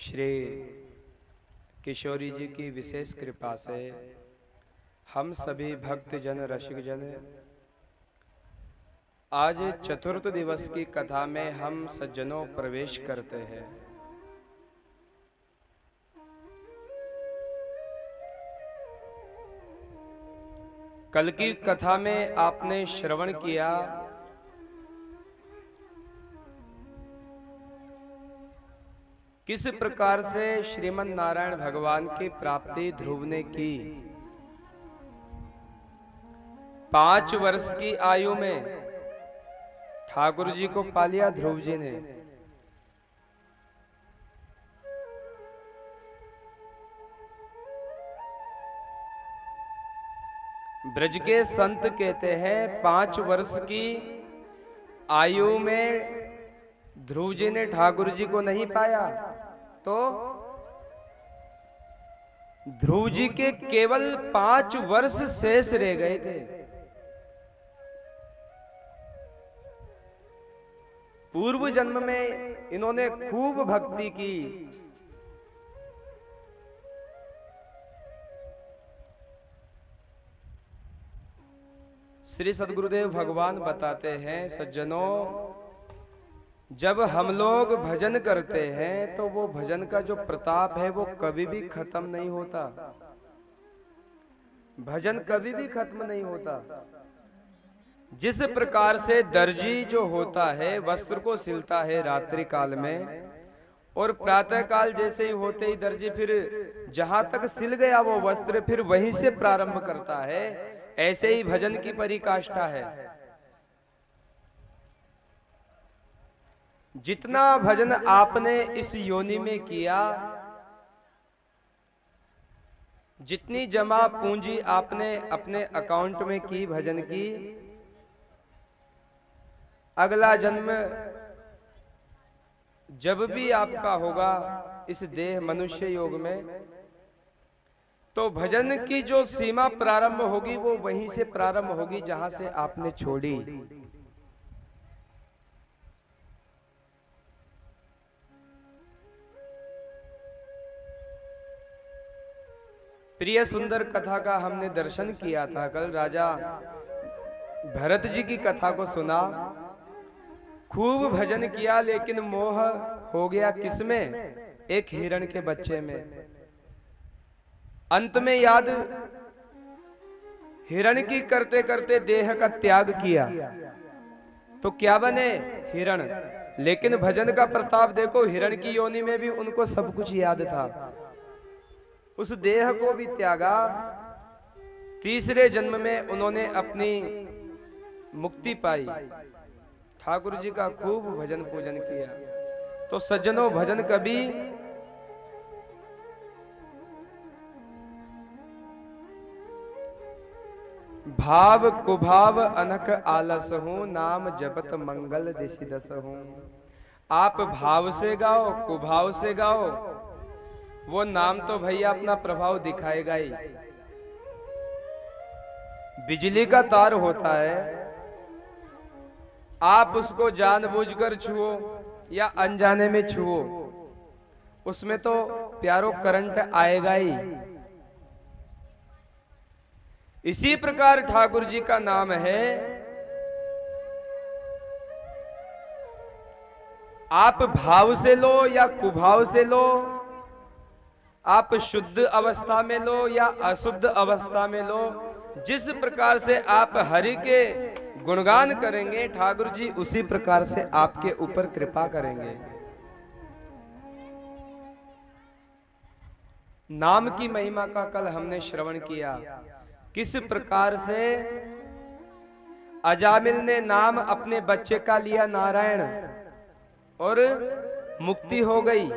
श्री किशोरी जी की विशेष कृपा से हम सभी भक्तजन रसिकजन आज चतुर्थ दिवस की कथा में हम सज्जनों प्रवेश करते हैं। कल की कथा में आपने श्रवण किया किस प्रकार से श्रीमन नारायण भगवान की प्राप्ति ध्रुव ने की। 5 वर्ष की आयु में ठाकुर जी को पा लिया ध्रुव जी ने। ब्रज के संत कहते हैं 5 वर्ष की आयु में ध्रुव जी ने ठाकुर जी को नहीं पाया तो ध्रुव जी के केवल 5 वर्ष शेष रह गए थे। पूर्व जन्म में इन्होंने खूब भक्ति की, श्री सद्गुरुदेव भगवान बताते हैं, सज्जनों जब हम लोग भजन करते हैं तो वो भजन का जो प्रताप है वो कभी भी खत्म नहीं होता। भजन कभी भी खत्म नहीं होता। जिस प्रकार से दर्जी जो होता है वस्त्र को सिलता है रात्रि काल में, और प्रातः काल जैसे ही होते ही दर्जी फिर जहां तक सिल गया वो वस्त्र फिर वहीं से प्रारंभ करता है, ऐसे ही भजन की परिकाष्ठा है। जितना भजन आपने इस योनि में किया, जितनी जमा पूंजी आपने अपने अकाउंट में की भजन की, अगला जन्म जब भी आपका होगा इस देह मनुष्य योग में, तो भजन की जो सीमा प्रारंभ होगी वो वहीं से प्रारंभ होगी जहां से आपने छोड़ी। प्रिय सुंदर कथा का हमने दर्शन किया था। कल राजा भरत जी की कथा को सुना, खूब भजन किया, लेकिन मोह हो गया किसमें? एक हिरण के बच्चे में। अंत में याद हिरण की करते करते देह का त्याग किया तो क्या बने? हिरण। लेकिन भजन का प्रताप देखो, हिरण की योनि में भी उनको सब कुछ याद था, उस देह को भी त्यागा। तीसरे जन्म में उन्होंने अपनी मुक्ति पाई, ठाकुर जी का खूब भजन पूजन किया। तो सज्जनों भजन कभी भाव कुभाव अनक आलस हूं, नाम जपत मंगल दिशि दस हूं। आप भाव से गाओ कुभाव से गाओ, वो नाम तो भैया अपना प्रभाव दिखाएगा ही। बिजली का तार होता है, आप उसको जानबूझकर छुओ या अनजाने में छुओ, उसमें तो प्यारो करंट आएगा ही। इसी प्रकार ठाकुर जी का नाम है, आप भाव से लो या कुभाव से लो, आप शुद्ध अवस्था में लो या अशुद्ध अवस्था में लो, जिस प्रकार से आप हरि के गुणगान करेंगे ठाकुर जी उसी प्रकार से आपके ऊपर कृपा करेंगे। नाम की महिमा का कल हमने श्रवण किया, किस प्रकार से अजामिल ने नाम अपने बच्चे का लिया नारायण और मुक्ति हो गई।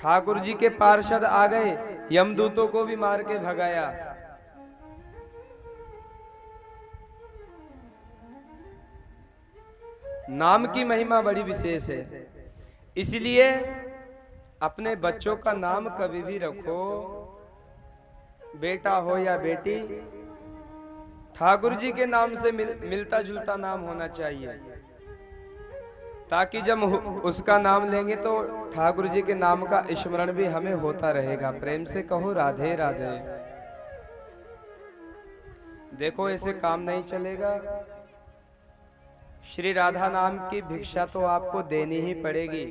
ठाकुर जी के पार्षद आ गए, यमदूतों को भी मार के भगाया। नाम की महिमा बड़ी विशेष है, इसलिए अपने बच्चों का नाम कभी भी रखो, बेटा हो या बेटी, ठाकुर जी के नाम से मिलता जुलता नाम होना चाहिए। ताकि जब उसका नाम लेंगे तो ठाकुर जी के नाम का स्मरण भी हमें होता रहेगा। प्रेम से कहो राधे राधे। देखो ऐसे काम नहीं चलेगा। श्री राधा नाम की भिक्षा तो आपको देनी ही पड़ेगी।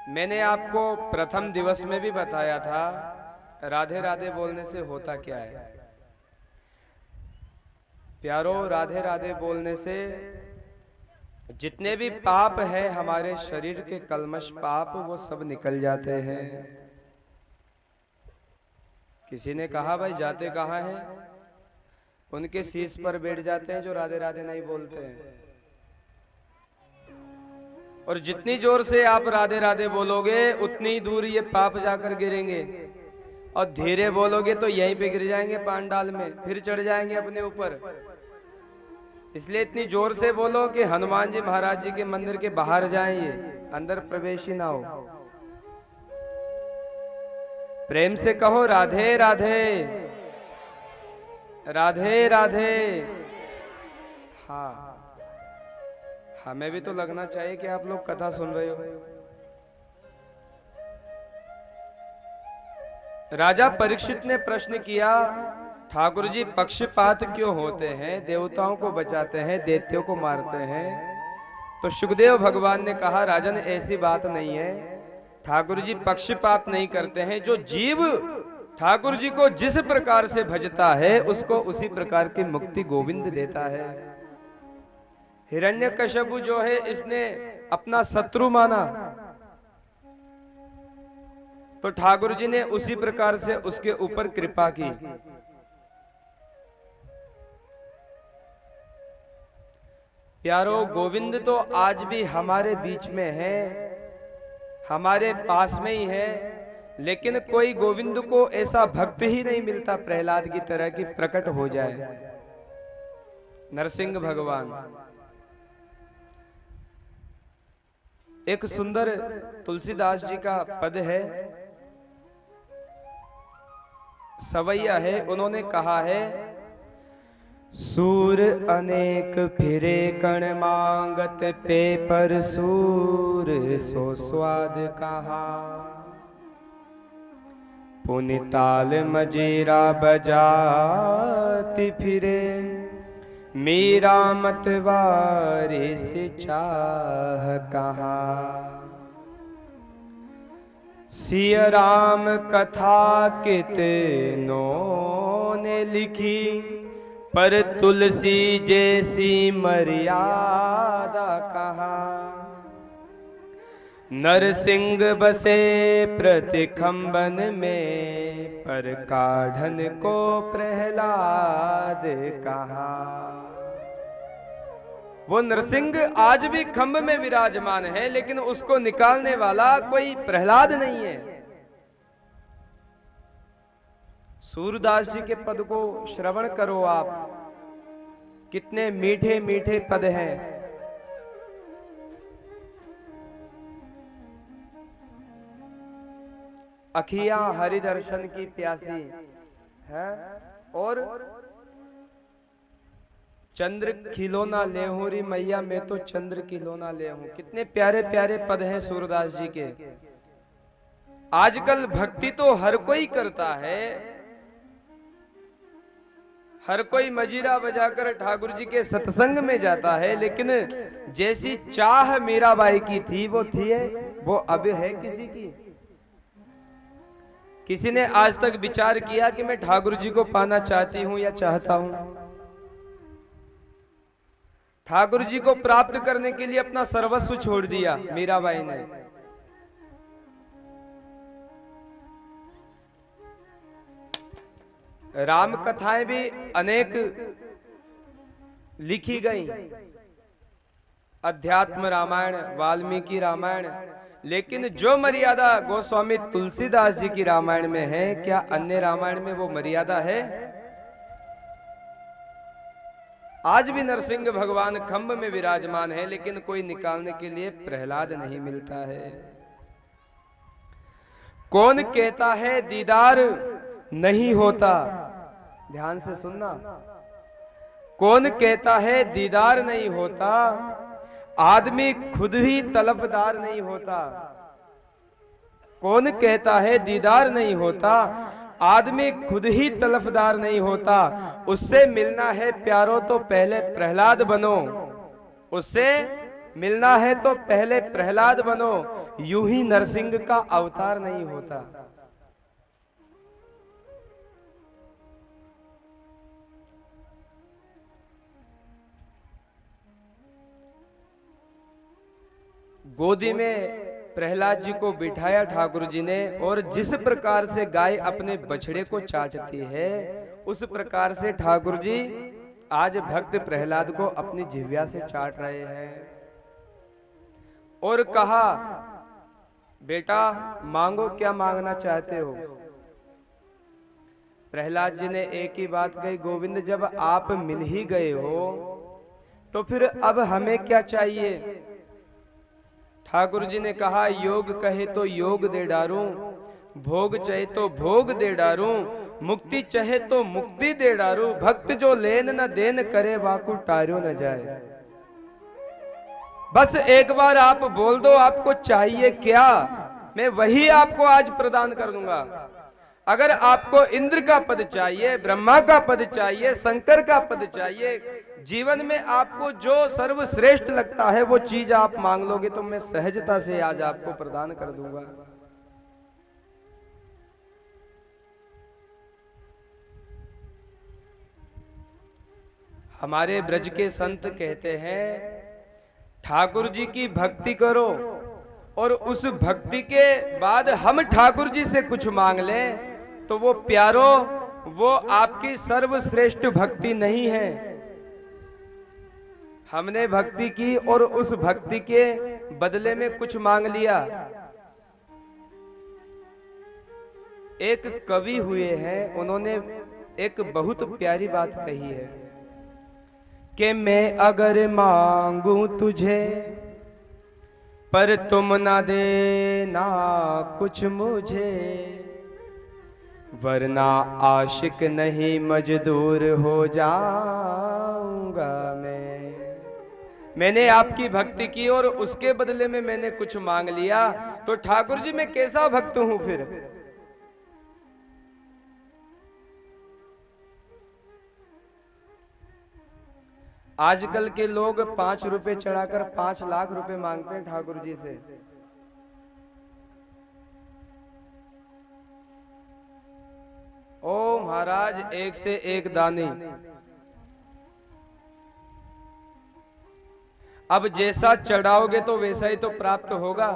मैंने आपको प्रथम दिवस में भी बताया था राधे राधे बोलने से होता क्या है। प्यारो, राधे राधे बोलने से जितने भी पाप है हमारे शरीर के कलमश पाप वो सब निकल जाते हैं। किसी ने कहा भाई जाते कहाँ हैं? उनके शीश पर बैठ जाते हैं जो राधे राधे नहीं बोलते हैं। और जितनी जोर से आप राधे राधे बोलोगे उतनी दूर ये पाप जाकर गिरेंगे, और धीरे बोलोगे तो यहीं पे गिर जाएंगे पांडाल में, फिर चढ़ जाएंगे अपने ऊपर। इसलिए इतनी जोर से बोलो कि हनुमान जी महाराज जी के मंदिर के बाहर जाएं, ये अंदर प्रवेश ही ना हो। प्रेम से कहो राधे राधे, राधे राधे। हाँ, हमें भी तो लगना चाहिए कि आप लोग कथा सुन रहे हो। राजा परीक्षित ने प्रश्न किया, ठाकुर जी पक्षपात क्यों होते हैं? देवताओं को बचाते हैं, दैत्यों को मारते हैं। तो सुखदेव भगवान ने कहा, राजन ऐसी बात नहीं है, ठाकुर जी पक्षपात नहीं करते हैं। जो जीव ठाकुर जी को जिस प्रकार से भजता है उसको उसी प्रकार की मुक्ति गोविंद देता है। हिरण्यकश्यप जो है इसने अपना शत्रु माना, तो ठाकुर जी ने उसी प्रकार से उसके ऊपर कृपा की। प्यारो, गोविंद तो आज भी हमारे बीच में है, हमारे पास में ही है, लेकिन कोई गोविंद को ऐसा भक्त ही नहीं मिलता प्रहलाद की तरह की प्रकट हो जाए। नरसिंह भगवान एक सुंदर तुलसीदास जी का पद है, सवैया है। उन्होंने कहा है, सूर अनेक फिरे कण मांगत, पे पर सूर सो स्वाद कहा। पुनिताल मजीरा बजाती फिरे, मीरा मतवारे से चाह कहा। सिया राम कथा कितनों ने लिखी, पर तुलसी जैसी मर्यादा कहा। नरसिंह बसे प्रतिखंबन में, पर काढ़न को प्रहलाद कहा। वो नरसिंह आज भी खंभ में विराजमान है, लेकिन उसको निकालने वाला कोई प्रहलाद नहीं है। सूरदास जी के पद को श्रवण करो आप, कितने मीठे मीठे पद हैं। अखियां हरि दर्शन की प्यासी है, और चंद्र खिलौना लेहूरी मैया, मैं तो चंद्र खिलौना ले हूं। कितने प्यारे प्यारे पद हैं सूरदास जी के। आजकल भक्ति तो हर कोई करता है, हर कोई मजीरा बजाकर ठाकुर जी के सत्संग में जाता है, लेकिन जैसी चाह मीराबाई की थी वो थी है, वो अब है किसी की? किसी ने आज तक विचार किया कि मैं ठाकुर जी को पाना चाहती हूं या चाहता हूं? ठाकुर जी को प्राप्त करने के लिए अपना सर्वस्व छोड़ दिया मीराबाई ने। राम कथाएं भी अनेक लिखी गई, अध्यात्म रामायण, वाल्मीकि रामायण, लेकिन जो मर्यादा गोस्वामी तुलसीदास जी की रामायण में है, क्या अन्य रामायण में वो मर्यादा है? आज भी नरसिंह भगवान खंभ में विराजमान है, लेकिन कोई निकालने के लिए प्रहलाद नहीं मिलता है। कौन कहता है दीदार नहीं होता? ध्यान से सुनना। कौन कहता है दीदार नहीं होता, आदमी खुद ही तलबदार नहीं होता। कौन कहता है दीदार नहीं होता, आदमी खुद ही तलफदार नहीं होता। उससे मिलना है प्यारो तो पहले प्रहलाद बनो, उससे मिलना है तो पहले प्रहलाद बनो, यूं ही नरसिंह का अवतार नहीं होता। गोदी में प्रहलाद जी को बिठाया ठाकुर जी ने, और जिस प्रकार से गाय अपने बछड़े को चाटती है, उस प्रकार से ठाकुर जी आज भक्त प्रहलाद को अपनी जिह्वा से चाट रहे हैं। और कहा, बेटा मांगो, क्या मांगना चाहते हो। प्रहलाद जी ने एक ही बात कही, गोविंद जब आप मिल ही गए हो तो फिर अब हमें क्या चाहिए। ठाकुर जी ने कहा, योग कहे तो योग दे डारूं, भोग चाहे तो भोग दे डारूं, मुक्ति चाहे तो मुक्ति दे डारूं, भक्त जो लेन न देन करे वाकु टार्यो न जाए। बस एक बार आप बोल दो आपको चाहिए क्या, मैं वही आपको आज प्रदान कर दूंगा। अगर आपको इंद्र का पद चाहिए, ब्रह्मा का पद चाहिए, शंकर का पद चाहिए, जीवन में आपको जो सर्वश्रेष्ठ लगता है वो चीज आप मांग लोगे तो मैं सहजता से आज आपको प्रदान कर दूंगा। हमारे ब्रज के संत कहते हैं, ठाकुर जी की भक्ति करो और उस भक्ति के बाद हम ठाकुर जी से कुछ मांग लें तो वो प्यारो, वो आपकी सर्वश्रेष्ठ भक्ति नहीं है। हमने भक्ति की और उस भक्ति के बदले में कुछ मांग लिया। एक कवि हुए हैं, उन्होंने एक बहुत प्यारी बात कही है कि मैं अगर मांगू तुझे पर तुम ना देना कुछ मुझे, वरना आशिक नहीं मजदूर हो जाऊंगा मैंने आपकी भक्ति की और उसके बदले में मैंने कुछ मांग लिया तो ठाकुर जी मैं कैसा भक्त हूं फिर। आजकल के लोग 5 रुपए चढ़ाकर 5 लाख रुपए मांगते हैं ठाकुर जी से। ओ महाराज, एक से एक दानी। अब जैसा चढ़ाओगे तो वैसा ही तो प्राप्त होगा।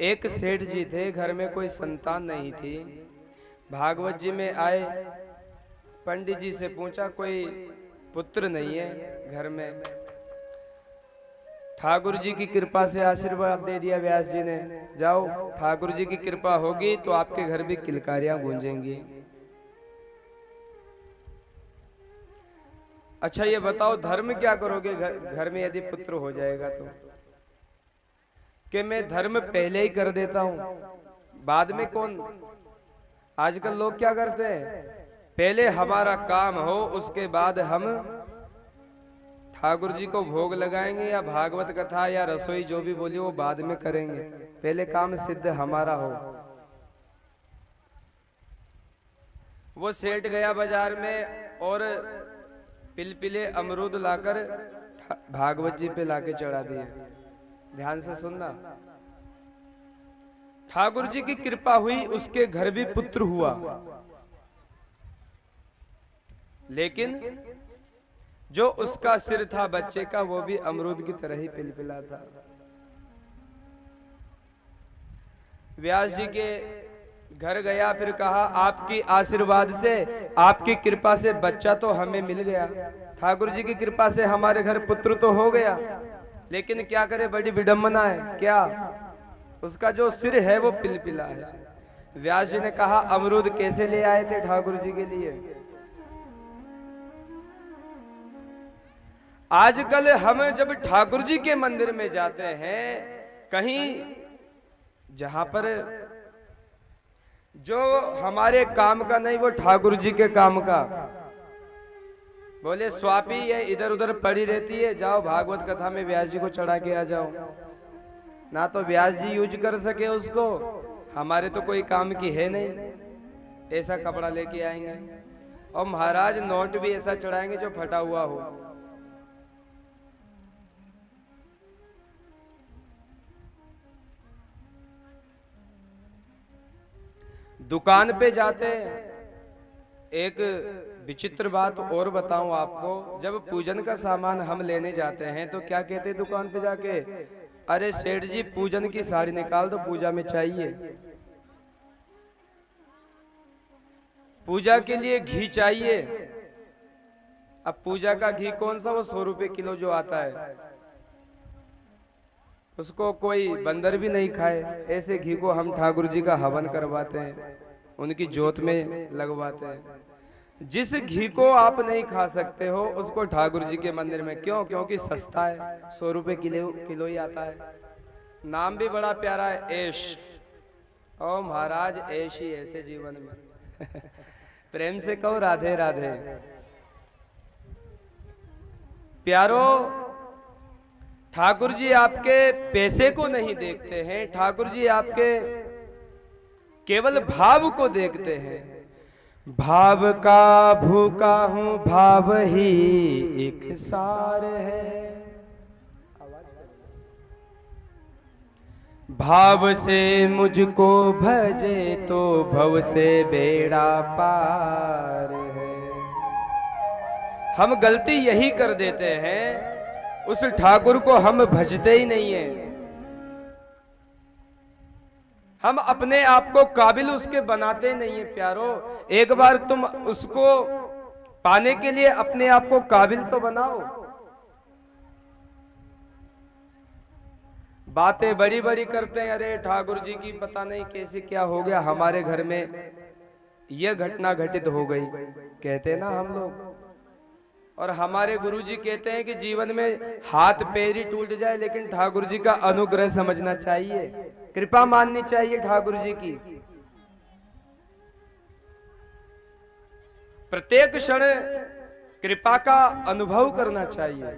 एक सेठ जी थे, घर में कोई संतान नहीं थी। भागवत जी में आए, पंडित जी से पूछा कोई पुत्र नहीं है घर में। ठाकुर जी की कृपा से आशीर्वाद दे दिया व्यास जी ने, जाओ ठाकुर जी की कृपा होगी तो आपके घर भी किलकारियां गूंजेंगी। अच्छा ये बताओ धर्म क्या करोगे घर में यदि पुत्र हो जाएगा तो। कि मैं धर्म पहले ही कर देता हूं, बाद में कौन। आजकल लोग क्या करते हैं, पहले हमारा काम हो उसके बाद हम ठाकुर जी को भोग लगाएंगे या भागवत कथा या रसोई जो भी बोली वो बाद में करेंगे, पहले काम सिद्ध हमारा हो। वो सेठ गया बाजार में और पिलपिले अमरूद लाकर भागवत जी पे लाके चढ़ा दिए। ध्यान से सुनना, ठाकुर जी की कृपा हुई, उसके घर भी पुत्र हुआ, लेकिन जो उसका सिर था बच्चे का वो भी अमरूद की तरह ही पिलपिला था। व्यास जी के घर गया, फिर कहा आपकी आशीर्वाद से, आपकी कृपा से बच्चा तो हमें मिल गया, ठाकुर जी की कृपा से हमारे घर पुत्र तो हो गया, लेकिन क्या करे, बड़ी विडंबना है। क्या, उसका जो सिर है वो पिलपिला है। व्यास जी ने कहा अमरूद कैसे ले आए थे ठाकुर जी के लिए। आजकल हम जब ठाकुर जी के मंदिर में जाते हैं, कहीं जहां पर जो हमारे काम का नहीं वो ठाकुर जी के काम का। बोले स्वापी ये इधर उधर पड़ी रहती है, जाओ भागवत कथा में व्यास जी को चढ़ा के आ जाओ। ना तो व्यास जी यूज कर सके उसको, हमारे तो कोई काम की है नहीं, ऐसा कपड़ा लेके आएंगे। और महाराज नोट भी ऐसा चढ़ाएंगे जो फटा हुआ हो। दुकान पे जाते एक विचित्र बात और बताऊं आपको, जब पूजन का सामान हम लेने जाते हैं तो क्या कहते हैं दुकान पे जाके, अरे सेठ जी पूजन की साड़ी निकाल दो, पूजा में चाहिए। पूजा के लिए घी चाहिए। अब पूजा का घी कौन सा, वो 100 रुपए किलो जो आता है, उसको कोई बंदर भी नहीं खाए। ऐसे घी को हम ठाकुर जी का हवन करवाते हैं, उनकी जोत में लगवाते हैं। जिस घी को आप नहीं खा सकते हो उसको ठाकुर जी के मंदिर में, क्यों? क्योंकि सस्ता है, 100 रुपए किलो ही आता है। नाम भी बड़ा प्यारा है, ऐश। ओ महाराज ऐश ही ऐसे जीवन में प्रेम से कहो राधे राधे। प्यारो, ठाकुर जी आपके पैसे को नहीं देखते हैं, ठाकुर जी आपके केवल भाव को देखते हैं। भाव का भूखा हूं, भाव ही एक सार है। भाव से मुझको भजे तो भव से बेड़ा पार है। हम गलती यही कर देते हैं, उस ठाकुर को हम भजते ही नहीं है। हम अपने आप को काबिल उसके बनाते नहीं है। प्यारो, एक बार तुम उसको पाने के लिए अपने आप को काबिल तो बनाओ। बातें बड़ी बड़ी करते हैं, अरे ठाकुर जी की पता नहीं कैसे क्या हो गया, हमारे घर में यह घटना घटित हो गई, कहते हैं ना हम लोग। और हमारे गुरुजी कहते हैं कि जीवन में हाथ पैर ही टूट जाए लेकिन ठाकुर जी का अनुग्रह समझना चाहिए, कृपा माननी चाहिए ठाकुर जी की। प्रत्येक क्षण कृपा का अनुभव करना चाहिए।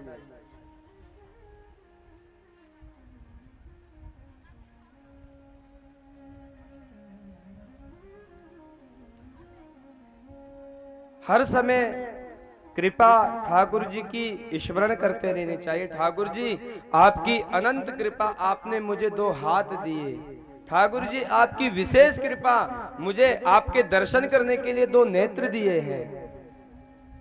हर समय कृपा ठाकुर जी की स्मरण करते रहने चाहिए। ठाकुर जी आपकी अनंत कृपा, आपने मुझे 2 हाथ दिए। ठाकुर जी आपकी विशेष कृपा, मुझे आपके दर्शन करने के लिए 2 नेत्र दिए हैं।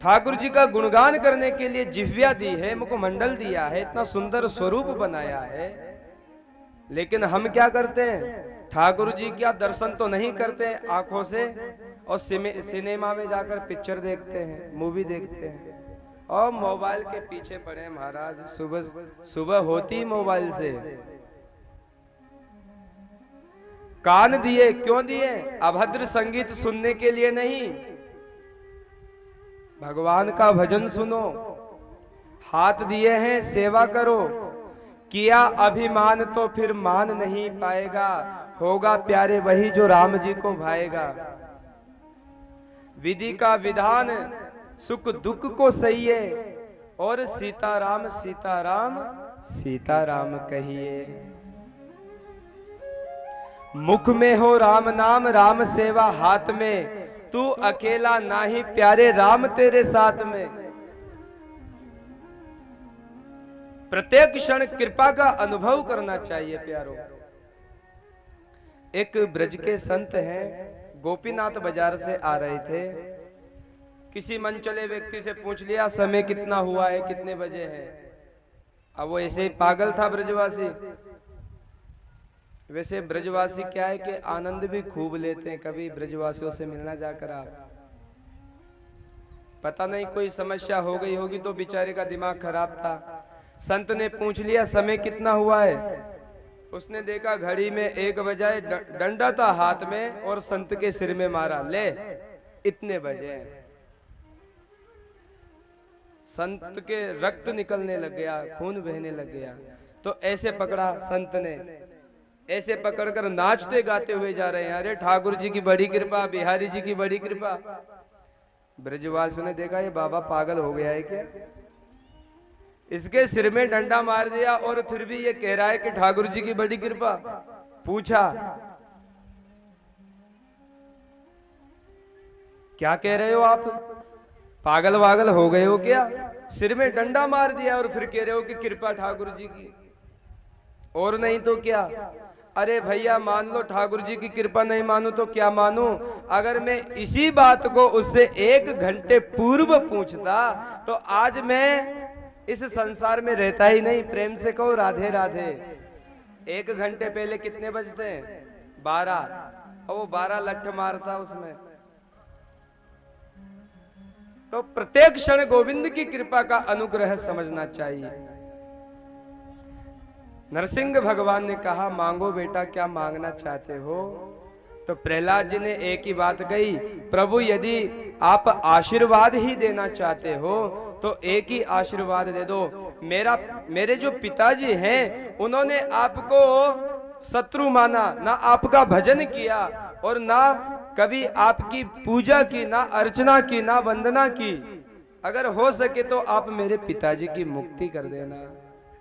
ठाकुर जी का गुणगान करने के लिए जिह्वा दी है, मुखमंडल दिया है, इतना सुंदर स्वरूप बनाया है। लेकिन हम क्या करते हैं, ठाकुर जी क्या दर्शन तो नहीं करते आंखों से, और सिनेमा में जाकर पिक्चर देखते हैं, मूवी देखते हैं, और मोबाइल के पीछे पड़े महाराज। सुबह सुबह होती मोबाइल से। कान दिए क्यों दिए? अभद्र संगीत सुनने के लिए नहीं, भगवान का भजन सुनो। हाथ दिए हैं सेवा करो, किया अभिमान तो फिर मान नहीं पाएगा, होगा प्यारे वही जो राम जी को भाएगा। विधि का विधान सुख दुख को सहिए, और सीताराम सीताराम सीताराम कहिए। मुख में हो राम नाम, राम सेवा हाथ में, तू अकेला नाही प्यारे राम तेरे साथ में। प्रत्येक क्षण कृपा का अनुभव करना चाहिए प्यारो। एक ब्रज के संत हैं, गोपीनाथ बाजार से आ रहे थे। किसी मनचले व्यक्ति से पूछ लिया समय कितना हुआ है, कितने बजे है। अब वो ऐसे ही पागल था ब्रजवासी। वैसे ब्रजवासी क्या है कि आनंद भी खूब लेते हैं। कभी ब्रजवासियों से मिलना जाकर आप, पता नहीं कोई समस्या हो गई होगी तो बेचारे का दिमाग खराब था। संत ने पूछ लिया समय कितना हुआ है। उसने देखा घड़ी में 1 बजाए, डंडा था हाथ में और संत के सिर में मारा, ले इतने बजे। संत के रक्त निकलने लग गया, खून बहने लग गया। तो ऐसे पकड़ा संत ने, ऐसे पकड़कर नाचते गाते हुए जा रहे हैं। अरे ठाकुर जी की बड़ी कृपा, बिहारी जी की बड़ी कृपा। ब्रजवासियों ने देखा ये बाबा पागल हो गया है क्या, इसके सिर में डंडा मार दिया और फिर भी ये कह रहा है कि ठाकुर जी की बड़ी कृपा। पूछा क्या कह रहे हो आप, पागल वागल हो गए हो क्या? सिर में डंडा मार दिया और फिर कह रहे हो कि कृपा ठाकुर जी की, और नहीं तो क्या? अरे भैया मान लो ठाकुर जी की कृपा, नहीं मानू तो क्या मानू? अगर मैं इसी बात को उससे 1 घंटे पूर्व पूछता तो आज मैं इस संसार में रहता ही नहीं। प्रेम से कहो राधे राधे। 1 घंटे पहले कितने बजते हैं? 12, और वो 12 लठ मारता उसमें। तो प्रत्येक क्षण गोविंद की कृपा का अनुग्रह समझना चाहिए। नरसिंह भगवान ने कहा मांगो बेटा क्या मांगना चाहते हो? तो प्रहलाद जी ने एक ही बात कही, प्रभु यदि आप आशीर्वाद ही देना चाहते हो तो एक ही आशीर्वाद दे दो। मेरे जो पिताजी हैं उन्होंने आपको शत्रु माना, ना आपका भजन किया और ना कभी आपकी पूजा की, ना अर्चना की, ना वंदना की। अगर हो सके तो आप मेरे पिताजी की मुक्ति कर देना।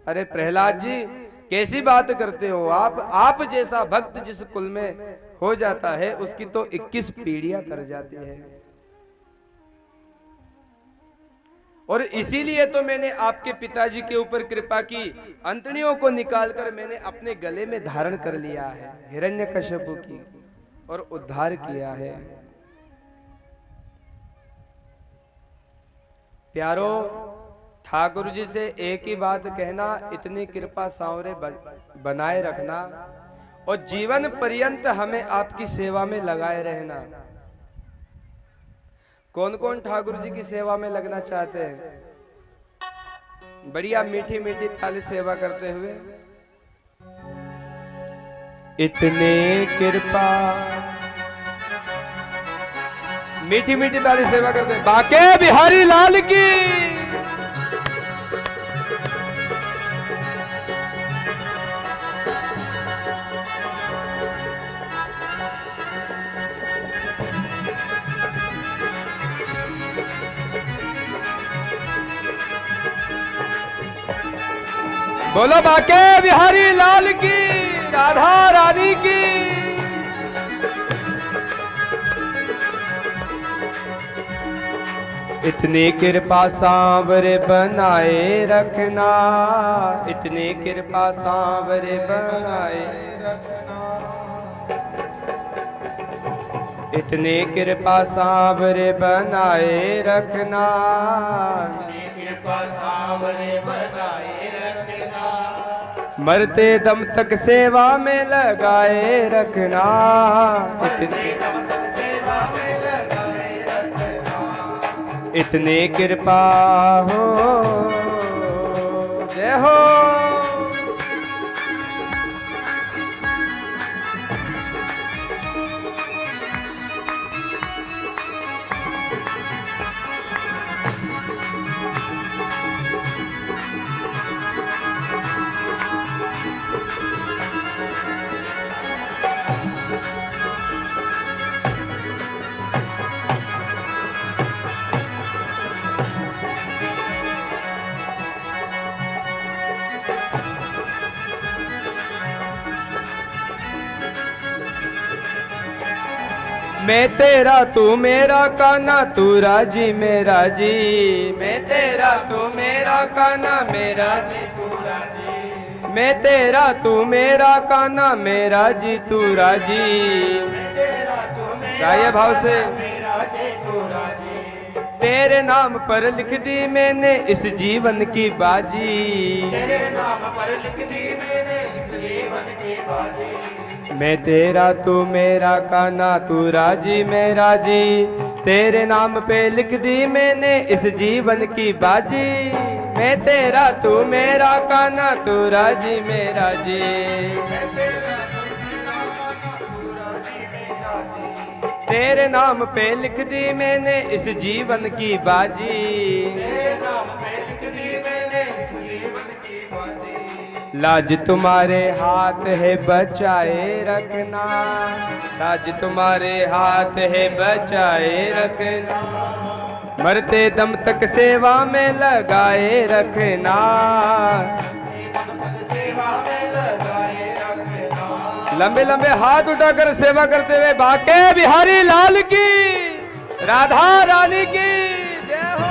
अरे प्रहलाद जी कैसी बात करते हो आप जैसा भक्त जिस कुल में हो जाता है उसकी तो 21 पीढ़ियां कर जाती है। और इसीलिए तो मैंने आपके पिताजी के ऊपर कृपा की, अंतड़ियों को निकालकर मैंने अपने गले में धारण कर लिया है हिरण्यकश्यप की और उद्धार किया है। प्यारो ठाकुर जी से एक ही बात कहना, इतनी कृपा सांवरे बनाए रखना और जीवन पर्यंत हमें आपकी सेवा में लगाए रहना। कौन कौन ठाकुर जी की सेवा में लगना चाहते हैं? बढ़िया मीठी मीठी ताली सेवा करते हुए। इतने कृपा, मीठी मीठी ताली सेवा करते हैं। बाके बिहारी लाल की। बोलो बाके बिहारी लाल की, राधा रानी की। इतनी कृपा सांवरे बनाए रखना, इतनी कृपा सांवरे बनाए रखना, इतनी कृपा सांवरे बनाए रखना, कृपा सांवरे बनाए रखना, मरते दम तक सेवा में लगाए रखना, इतनी दम तक सेवा में लगाए रखना, इतनी कृपा हो। जय हो। मैं तेरा तू मेरा कान्हा तू राजी मेरा जी, मैं तेरा तू मेरा कान्हा मेरा जी तू राजी, मैं तेरा तू मेरा कान्हा मेरा जी तू राजी, गाइए भाव से। तेरे नाम पर लिख दी मैंने इस जीवन की बाजी, तेरे नाम पर लिख दी मैंने इस जीवन की बाजी, मैं तेरा तू मेरा कान्हा तू राजी मैं राजी, तेरे नाम पे लिख दी मैंने इस जीवन की बाजी, मैं तेरा तू मेरा कान्हा तू राजी मैं राजी, तेरे नाम पे लिख दी मैंने इस जीवन की बाजी, तेरे नाम पे लिख दी मैंने इस जीवन की बाजी, लाज तुम्हारे हाथ है बचाए रखना, लाज तुम्हारे हाथ है बचाए रखना, मरते दम तक सेवा में लगाए रखना, लंबे लंबे हाथ उठाकर सेवा करते हुए बाके बिहारी लाल की, राधा रानी की जय हो।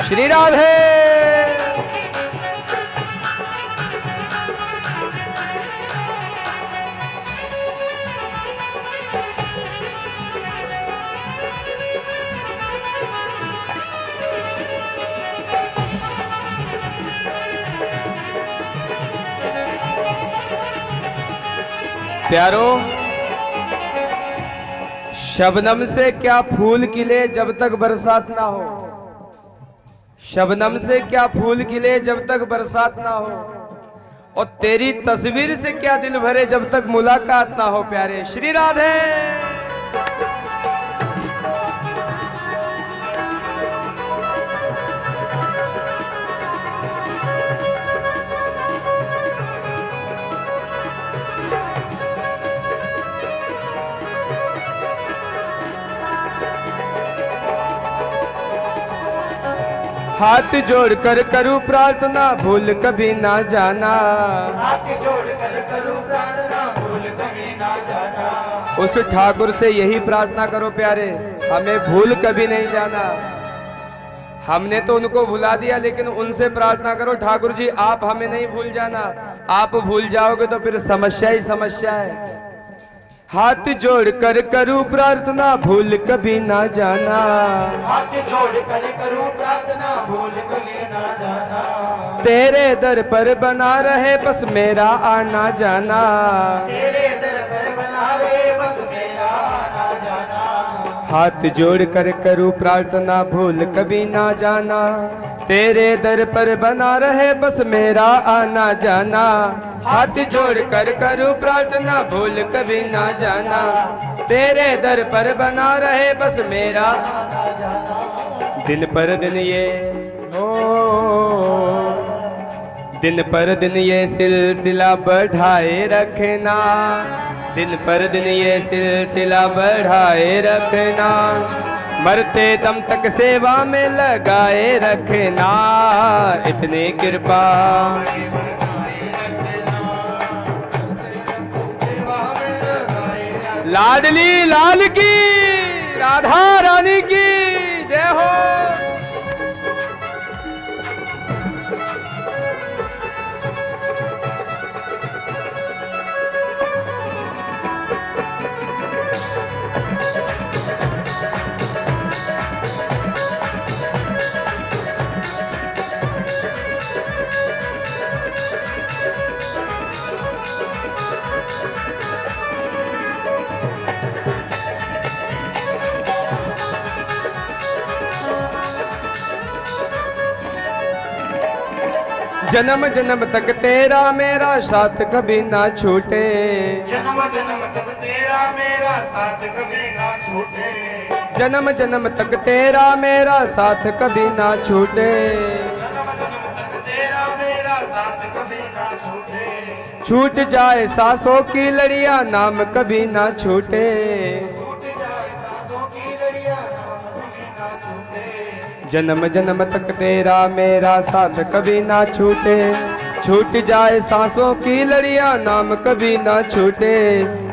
श्री राधे। प्यारो, शबनम से क्या फूल खिले जब तक बरसात ना हो, शबनम से क्या फूल खिले जब तक बरसात ना हो, और तेरी तस्वीर से क्या दिल भरे जब तक मुलाकात ना हो। प्यारे श्री राधे। हाथ जोड़ कर करूं प्रार्थना भूल कभी ना जाना, हाथ जोड़ कर करूं प्रार्थना भूल कभी ना जाना। उस ठाकुर से यही प्रार्थना करो प्यारे, हमें भूल कभी नहीं जाना। हमने तो उनको भुला दिया, लेकिन उनसे प्रार्थना करो ठाकुर जी आप हमें नहीं भूल जाना। आप भूल जाओगे तो फिर समस्या ही समस्या है। हाथ जोड़ कर करूं प्रार्थना भूल कभी ना जाना, हाथ जोड़ कर करूं प्रार्थना भूल कभी ना जाना। तेरे दर पर बना रहे बस मेरा आना जाना, तेरे दर पर बना रहे बस मेरा आना जाना। हाथ जोड़ कर करूं प्रार्थना भूल कभी ना जाना, तेरे दर पर बना रहे बस मेरा आना जाना। हाथ जोड़ कर करूं प्रार्थना भूल कभी ना जाना, तेरे दर पर बना रहे बस मेरा आना जाना। दिन पर दिन ये हो, दिन पर दिन ये सिलसिला बढ़ाए रखना, दिन पर दिन ये सिलसिला बढ़ाए रखना, मरते दम तक सेवा में लगाए रखना। इतनी कृपा लाडली लाल की, राधा रानी की जय हो। जन्म जन्म तक तेरा मेरा साथ कभी ना छूटे, जन्म जन्म तक तेरा मेरा साथ कभी ना छूटे, जन्म जन्म तक तेरा मेरा साथ कभी ना छूटे, जन्म जन्म तक तेरा मेरा साथ कभी ना छूटे। छूट जाए सांसों की लड़ियां नाम कभी ना छूटे, जन्म जन्म तक तेरा मेरा साथ कभी ना छूटे। छूट जाए सांसों की लड़ियां नाम कभी ना छूटे,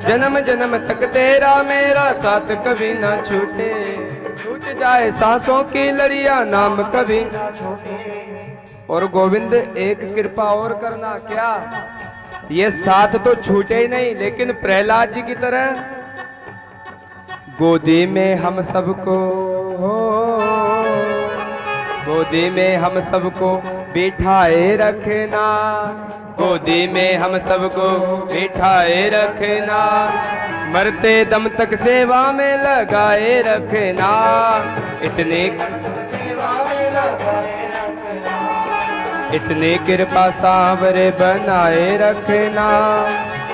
जन्म जन्म तक तेरा मेरा साथ कभी ना छूटे। छूट जाए सांसों की लड़ियां नाम कभी ना छूटे। और गोविंद एक कृपा और करना, क्या ये साथ तो छूटे ही नहीं, लेकिन प्रहलाद जी की तरह गोदी में हम सबको हो, गोदी में हम सबको बिठाए रखना, गोदी में हम सबको बिठाए रखना, मरते दम तक सेवा में लगाए रखना। इतने सेवा में लगाए रखना। इतनी कृपा सांवरे बनाए रखना,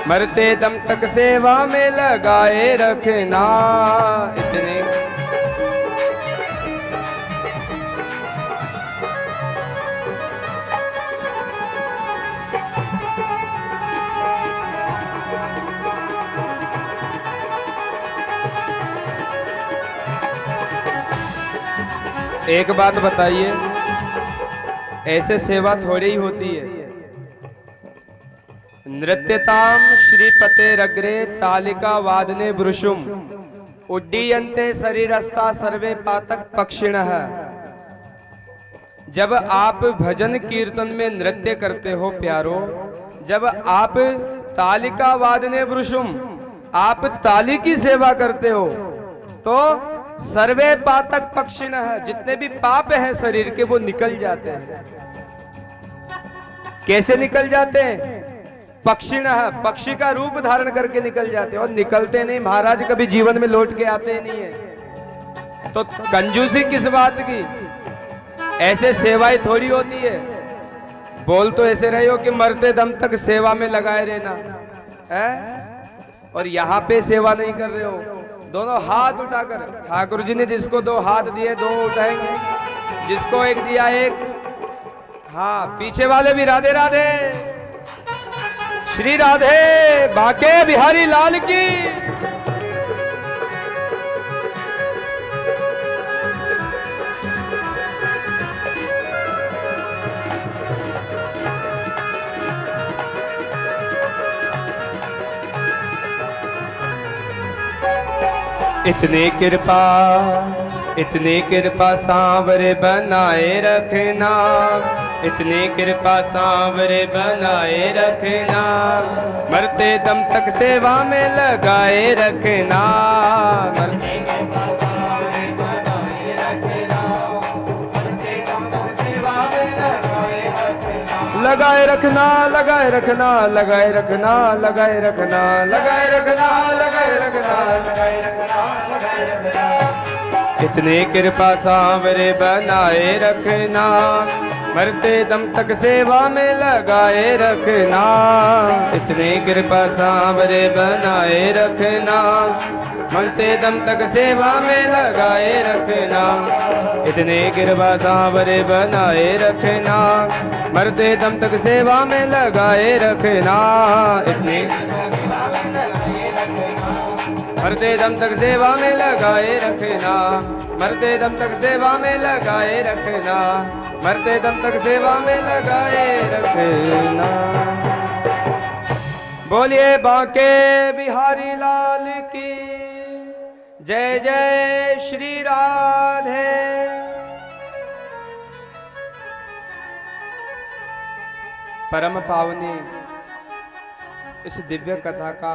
मरते दम तक सेवा में लगाए रखना। इतने एक बात बताइए, ऐसे सेवा थोड़ी ही होती है। नृत्यताम श्रीपतेरग्रे तालिका वादने वृषुम उड्डीयन्ते शरीरस्था सर्वे पातक पक्षिणः। जब आप भजन कीर्तन में नृत्य करते हो प्यारो, जब आप तालिका वादने वृषुम, आप ताली की सेवा करते हो, तो सर्वे पातक पक्षिणः, जितने भी पाप हैं शरीर के वो निकल जाते हैं। कैसे निकल जाते हैं? पक्षिणः, पक्षी का रूप धारण करके निकल जाते हैं। और निकलते नहीं महाराज, कभी जीवन में लौट के आते ही नहीं है। तो कंजूसी किस बात की? ऐसे सेवाएं थोड़ी होती है। बोल तो ऐसे रहे हो कि मरते दम तक सेवा में लगाए रहना है, और यहाँ पे सेवा नहीं कर रहे हो। दोनों हाथ उठाकर, ठाकुर जी ने जिसको दो हाथ दिए दो उठाएंगे, जिसको एक दिया एक। हाँ, पीछे वाले भी राधे राधे, श्री राधे बाके बिहारी लाल की। इतनी कृपा सांवरे बनाए रखना, इतनी कृपा सांवरे बनाए रखना, मरते दम तक सेवा में लगाए रखना। मरते लगाए रखना, लगाए रखना, लगाए रखना, लगाए रखना, लगाए रखना, लगाए रखना, लगाए रखना, लगाए रखना। इतनी कृपा सांवरे बनाए रखना, मरते दम तक सेवा में लगाए रखना। इतनी कृपा सांवरे बनाए रखना, मरते दम तक सेवा में लगाए रखना। इतनी कृपा सांवरे बनाए रखना, मरते दम तक सेवा में लगाए रखना। इतनी मरते दम तक सेवा में लगाए रखना, मरते दम तक सेवा में लगाए रखना, मरते दम तक सेवा में लगाए रखना। बोलिए बांके बिहारी लाल की जय। जय श्री राधे। परम पावनी इस दिव्य कथा का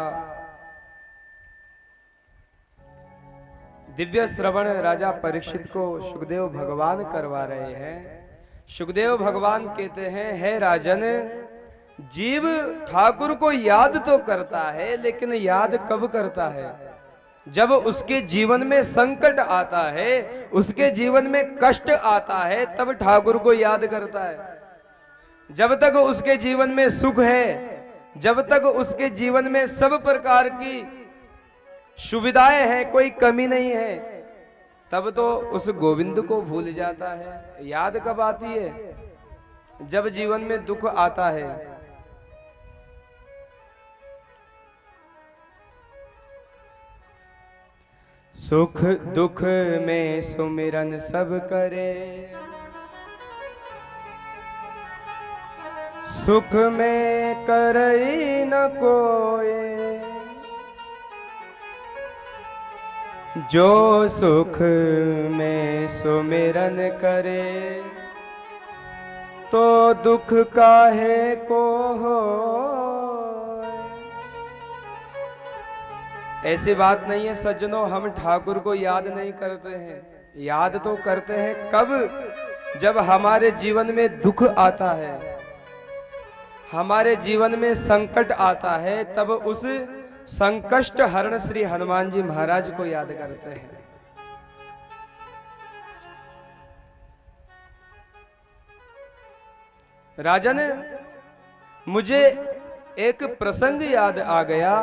दिव्य श्रवण राजा परीक्षित को सुखदेव भगवान करवा रहे हैं। सुखदेव भगवान कहते हैं, हे राजन, जीव ठाकुर को याद तो करता है, लेकिन याद कब करता है? जब उसके जीवन में संकट आता है, उसके जीवन में कष्ट आता है, तब ठाकुर को याद करता है। जब तक उसके जीवन में सुख है, जब तक उसके जीवन में सब प्रकार की सुविधाएं हैं, कोई कमी नहीं है, तब तो उस गोविंद को भूल जाता है। याद कब आती है? जब जीवन में दुख आता है। सुख दुख में सुमिरन सब करे, सुख में करई न कोई, जो सुख में सुमिरन करे, तो दुख काहे को हो। ऐसी बात नहीं है सज्जनों, हम ठाकुर को याद नहीं करते हैं। याद तो करते हैं कब? जब हमारे जीवन में दुख आता है, हमारे जीवन में संकट आता है, तब उस संकष्ट हरण श्री हनुमान जी महाराज को याद करते हैं। राजन, मुझे एक प्रसंग याद आ गया।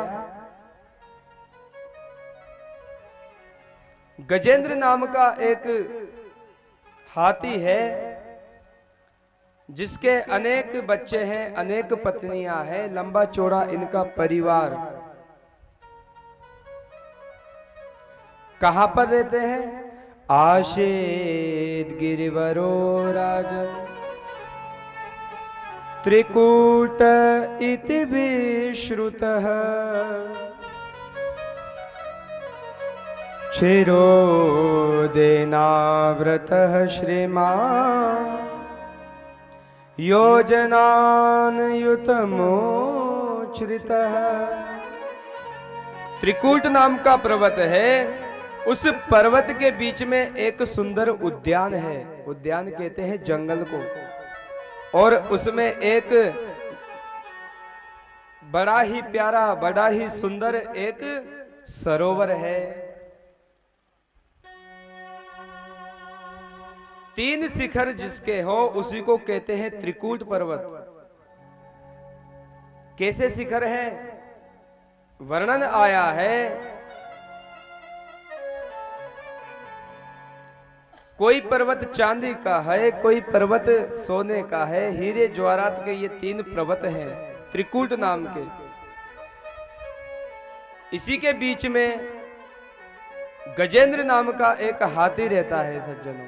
गजेंद्र नाम का एक हाथी है, जिसके अनेक बच्चे हैं, अनेक पत्नियां हैं, लंबा चौड़ा इनका परिवार। कहां पर रहते हैं? आशेत गिरिवरो राजन त्रिकूट इति विश्रुतः क्षीरोदेनाव्रतः श्रीमान् योजनान्युतमोच्छ्रितः। त्रिकूट नाम का पर्वत है। उस पर्वत के बीच में एक सुंदर उद्यान है। उद्यान कहते हैं जंगल को। और उसमें एक बड़ा ही प्यारा, बड़ा ही सुंदर एक सरोवर है। 3 शिखर जिसके हो उसी को कहते हैं त्रिकूट पर्वत। कैसे शिखर है? वर्णन आया है, कोई पर्वत चांदी का है, कोई पर्वत सोने का है, हीरे ज्वारात के ये 3 पर्वत हैं त्रिकूट नाम के। इसी के बीच में गजेंद्र नाम का एक हाथी रहता है सज्जनों।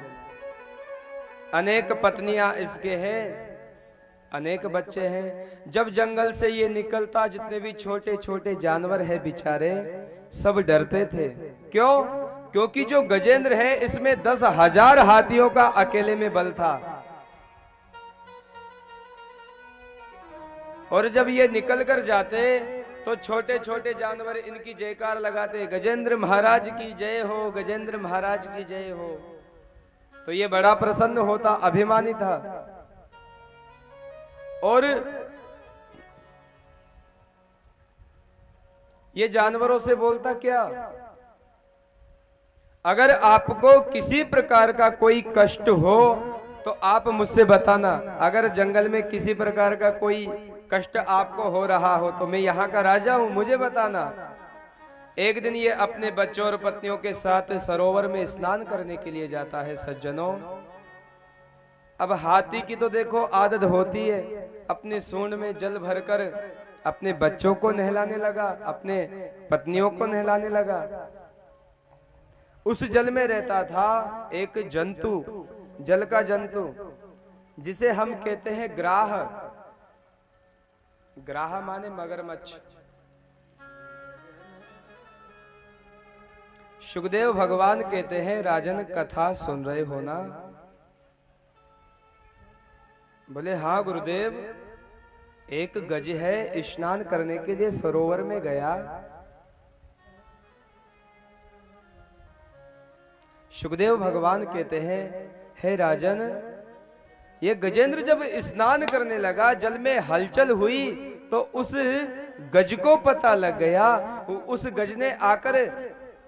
अनेक पत्नियां इसके हैं, अनेक बच्चे हैं। जब जंगल से ये निकलता, जितने भी छोटे छोटे जानवर हैं बेचारे सब डरते थे। क्यों? क्योंकि जो गजेंद्र है इसमें 10,000 हाथियों का अकेले में बल था। और जब ये निकल कर जाते तो छोटे छोटे जानवर इनकी जयकार लगाते, गजेंद्र महाराज की जय हो, गजेंद्र महाराज की जय हो। तो ये बड़ा प्रसन्न होता, अभिमानी था। और ये जानवरों से बोलता क्या? अगर आपको किसी प्रकार का कोई कष्ट हो तो आप मुझसे बताना। अगर जंगल में किसी प्रकार का कोई कष्ट आपको हो रहा हो तो मैं यहाँ का राजा हूं, मुझे बताना। एक दिन ये अपने बच्चों और पत्नियों के साथ सरोवर में स्नान करने के लिए जाता है सज्जनों। अब हाथी की तो देखो आदत होती है, अपनी सूंड में जल भरकर अपने बच्चों को नहलाने लगा, अपने पत्नियों को नहलाने लगा। उस जल में रहता था एक जंतु, जल का जंतु, जिसे हम कहते हैं ग्राह। ग्राह माने मगरमच्छ। सुखदेव भगवान कहते हैं, राजन कथा सुन रहे हो ना? बोले हाँ गुरुदेव। एक गज है, स्नान करने के लिए सरोवर में गया। सुखदेव भगवान कहते हैं, हे राजन, ये गजेंद्र जब स्नान करने लगा, जल में हलचल हुई तो उस गज को पता लग गया। उस गज ने आकर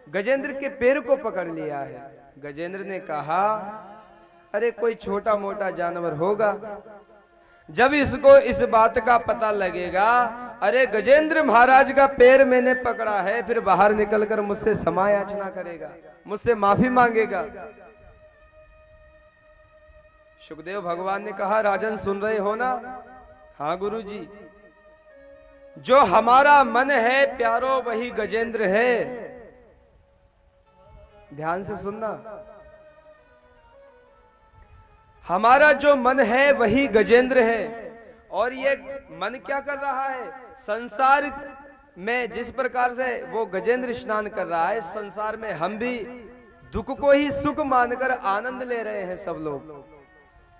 गजेंद्र के पैर को पकड़ लिया है। गजेंद्र ने कहा, अरे कोई छोटा मोटा जानवर होगा। जब इसको इस बात का पता लगेगा, अरे गजेंद्र महाराज का पैर मैंने पकड़ा है, फिर बाहर निकलकर मुझसे क्षमा याचना करेगा, मुझसे माफी मांगेगा। सुखदेव भगवान ने कहा, राजन सुन रहे हो ना? हाँ गुरुजी। जो हमारा मन है प्यारो वही गजेंद्र है। ध्यान से सुनना। हमारा जो मन है वही गजेंद्र है। और ये मन क्या कर रहा है? संसार में जिस प्रकार से वो गजेंद्र स्नान कर रहा है, संसार में हम भी दुख को ही सुख मानकर आनंद ले रहे हैं। सब लोग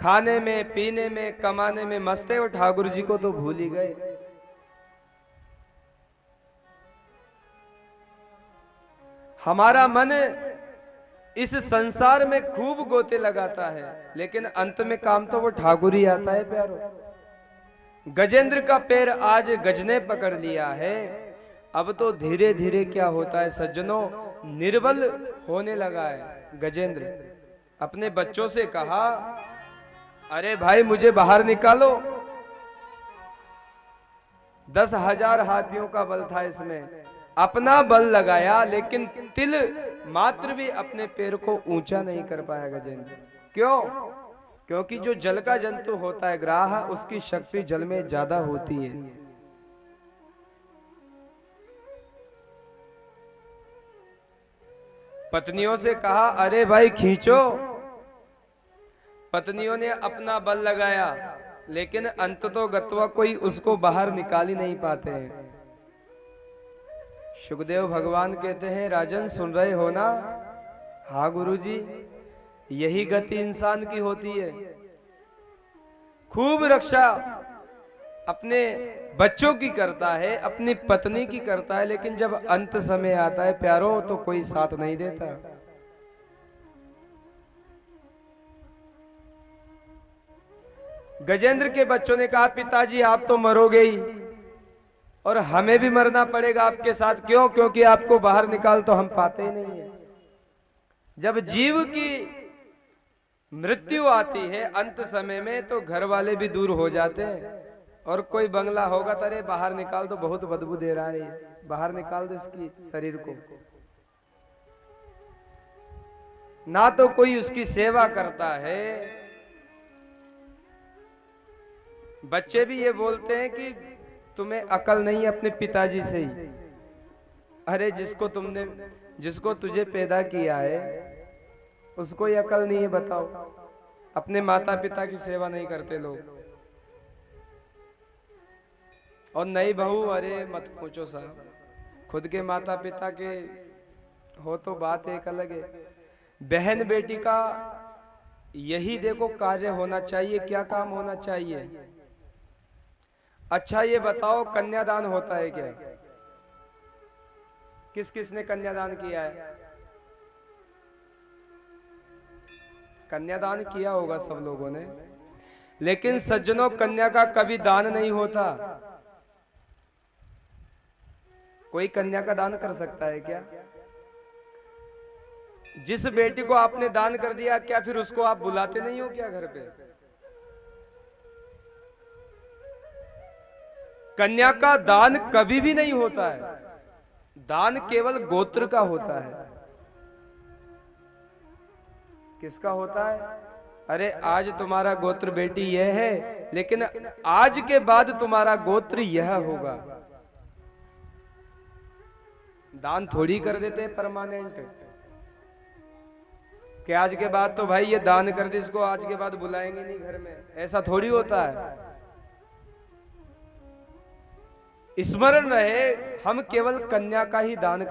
खाने में, पीने में, कमाने में मस्त है, और ठाकुर जी को तो भूल ही गए। हमारा मन इस संसार में खूब गोते लगाता है, लेकिन अंत में काम तो वो ठाकुर ही आता है प्यारो। गजेंद्र का पैर आज गज ने पकड़ लिया है। अब तो धीरे धीरे क्या होता है सज्जनों, निर्बल होने लगा है गजेंद्र। अपने बच्चों से कहा, अरे भाई मुझे बाहर निकालो। 10,000 हाथियों का बल था इसमें, अपना बल लगाया लेकिन तिल मात्र भी अपने पैर को ऊंचा नहीं कर पाया गजेंद्र। क्यों? क्योंकि जो जल का जंतु होता है ग्राह, उसकी शक्ति जल में ज्यादा होती है। पत्नियों से कहा अरे भाई खींचो। पत्नियों ने अपना बल लगाया लेकिन अंततोगत्वा कोई उसको बाहर निकाल ही नहीं पाते हैं। सुखदेव भगवान कहते हैं राजन सुन रहे हो ना? हाँ गुरुजी, यही गति इंसान की होती है। खूब रक्षा अपने बच्चों की करता है, अपनी पत्नी की करता है, लेकिन जब अंत समय आता है प्यारो तो कोई साथ नहीं देता। गजेंद्र के बच्चों ने कहा पिताजी आप तो मरोगे ही और हमें भी मरना पड़ेगा आपके साथ। क्यों? क्योंकि आपको बाहर निकाल तो हम पाते ही नहीं है। जब जीव की मृत्यु आती है अंत समय में तो घर वाले भी दूर हो जाते हैं। और कोई बंगला होगा तरे बाहर निकाल दो, बहुत बदबू दे रहा है, बाहर निकाल दो इसकी शरीर को। ना तो कोई उसकी सेवा करता है। बच्चे भी ये बोलते हैं कि तुम्हें अकल नहीं है अपने पिताजी से ही। अरे जिसको तुझे पैदा किया है उसको ये अकल नहीं है, बताओ। अपने माता पिता की सेवा नहीं करते लोग। और नई बहू, अरे मत पूछो साहब, खुद के माता पिता के हो तो बात एक अलग है। बहन बेटी का यही देखो कार्य होना चाहिए। क्या काम होना चाहिए? अच्छा ये बताओ कन्यादान होता है क्या? किस किस ने कन्यादान किया है? कन्यादान किया होगा सब लोगों ने। लेकिन सज्जनों कन्या का कभी दान नहीं होता। कोई कन्या का दान कर सकता है क्या? जिस बेटी को आपने दान कर दिया क्या फिर उसको आप बुलाते नहीं हो क्या घर पे? कन्या का दान कभी भी नहीं होता है। दान केवल गोत्र का होता है। किसका होता है? अरे आज तुम्हारा गोत्र बेटी यह है, लेकिन आज के बाद तुम्हारा गोत्र यह होगा। दान थोड़ी कर देते हैं परमानेंट कि आज के बाद तो भाई ये दान कर दे, इसको आज के बाद बुलाएंगे नहीं घर में। ऐसा थोड़ी होता है। स्मरण रहे, हम केवल कन्या का ही दान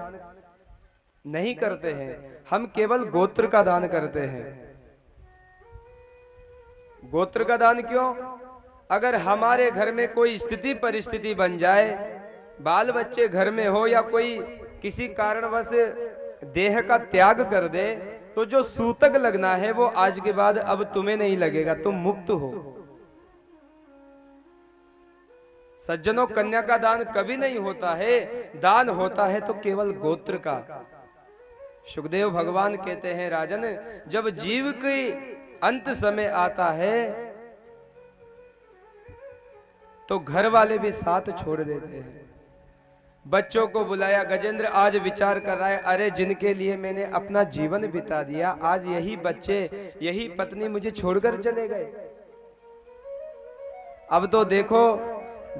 नहीं करते हैं, हम केवल गोत्र का दान करते हैं। गोत्र का दान क्यों? अगर हमारे घर में कोई स्थिति परिस्थिति बन जाए, बाल बच्चे घर में हो या कोई किसी कारणवश देह का त्याग कर दे, तो जो सूतक लगना है वो आज के बाद अब तुम्हें नहीं लगेगा, तुम मुक्त हो। सज्जनों कन्या का दान कभी नहीं होता है। दान होता है तो केवल गोत्र का। सुखदेव भगवान कहते हैं राजन, जब जीव के अंत समय आता है तो घर वाले भी साथ छोड़ देते हैं। बच्चों को बुलाया, गजेंद्र आज विचार कर रहा है, अरे जिनके लिए मैंने अपना जीवन बिता दिया, आज यही बच्चे यही पत्नी मुझे छोड़कर चले गए। अब तो देखो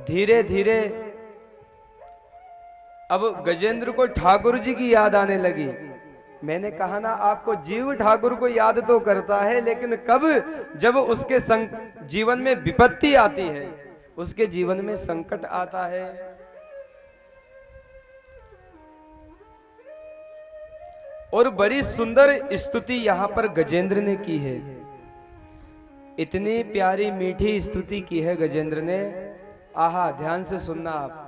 धीरे धीरे अब गजेंद्र को ठाकुर जी की याद आने लगी। मैंने कहा ना आपको, जीव ठाकुर को याद तो करता है, लेकिन कब? जब उसके जीवन में विपत्ति आती है, उसके जीवन में संकट आता है। और बड़ी सुंदर स्तुति यहां पर गजेंद्र ने की है। इतनी प्यारी मीठी स्तुति की है गजेंद्र ने। आहा, ध्यान से सुनना आप।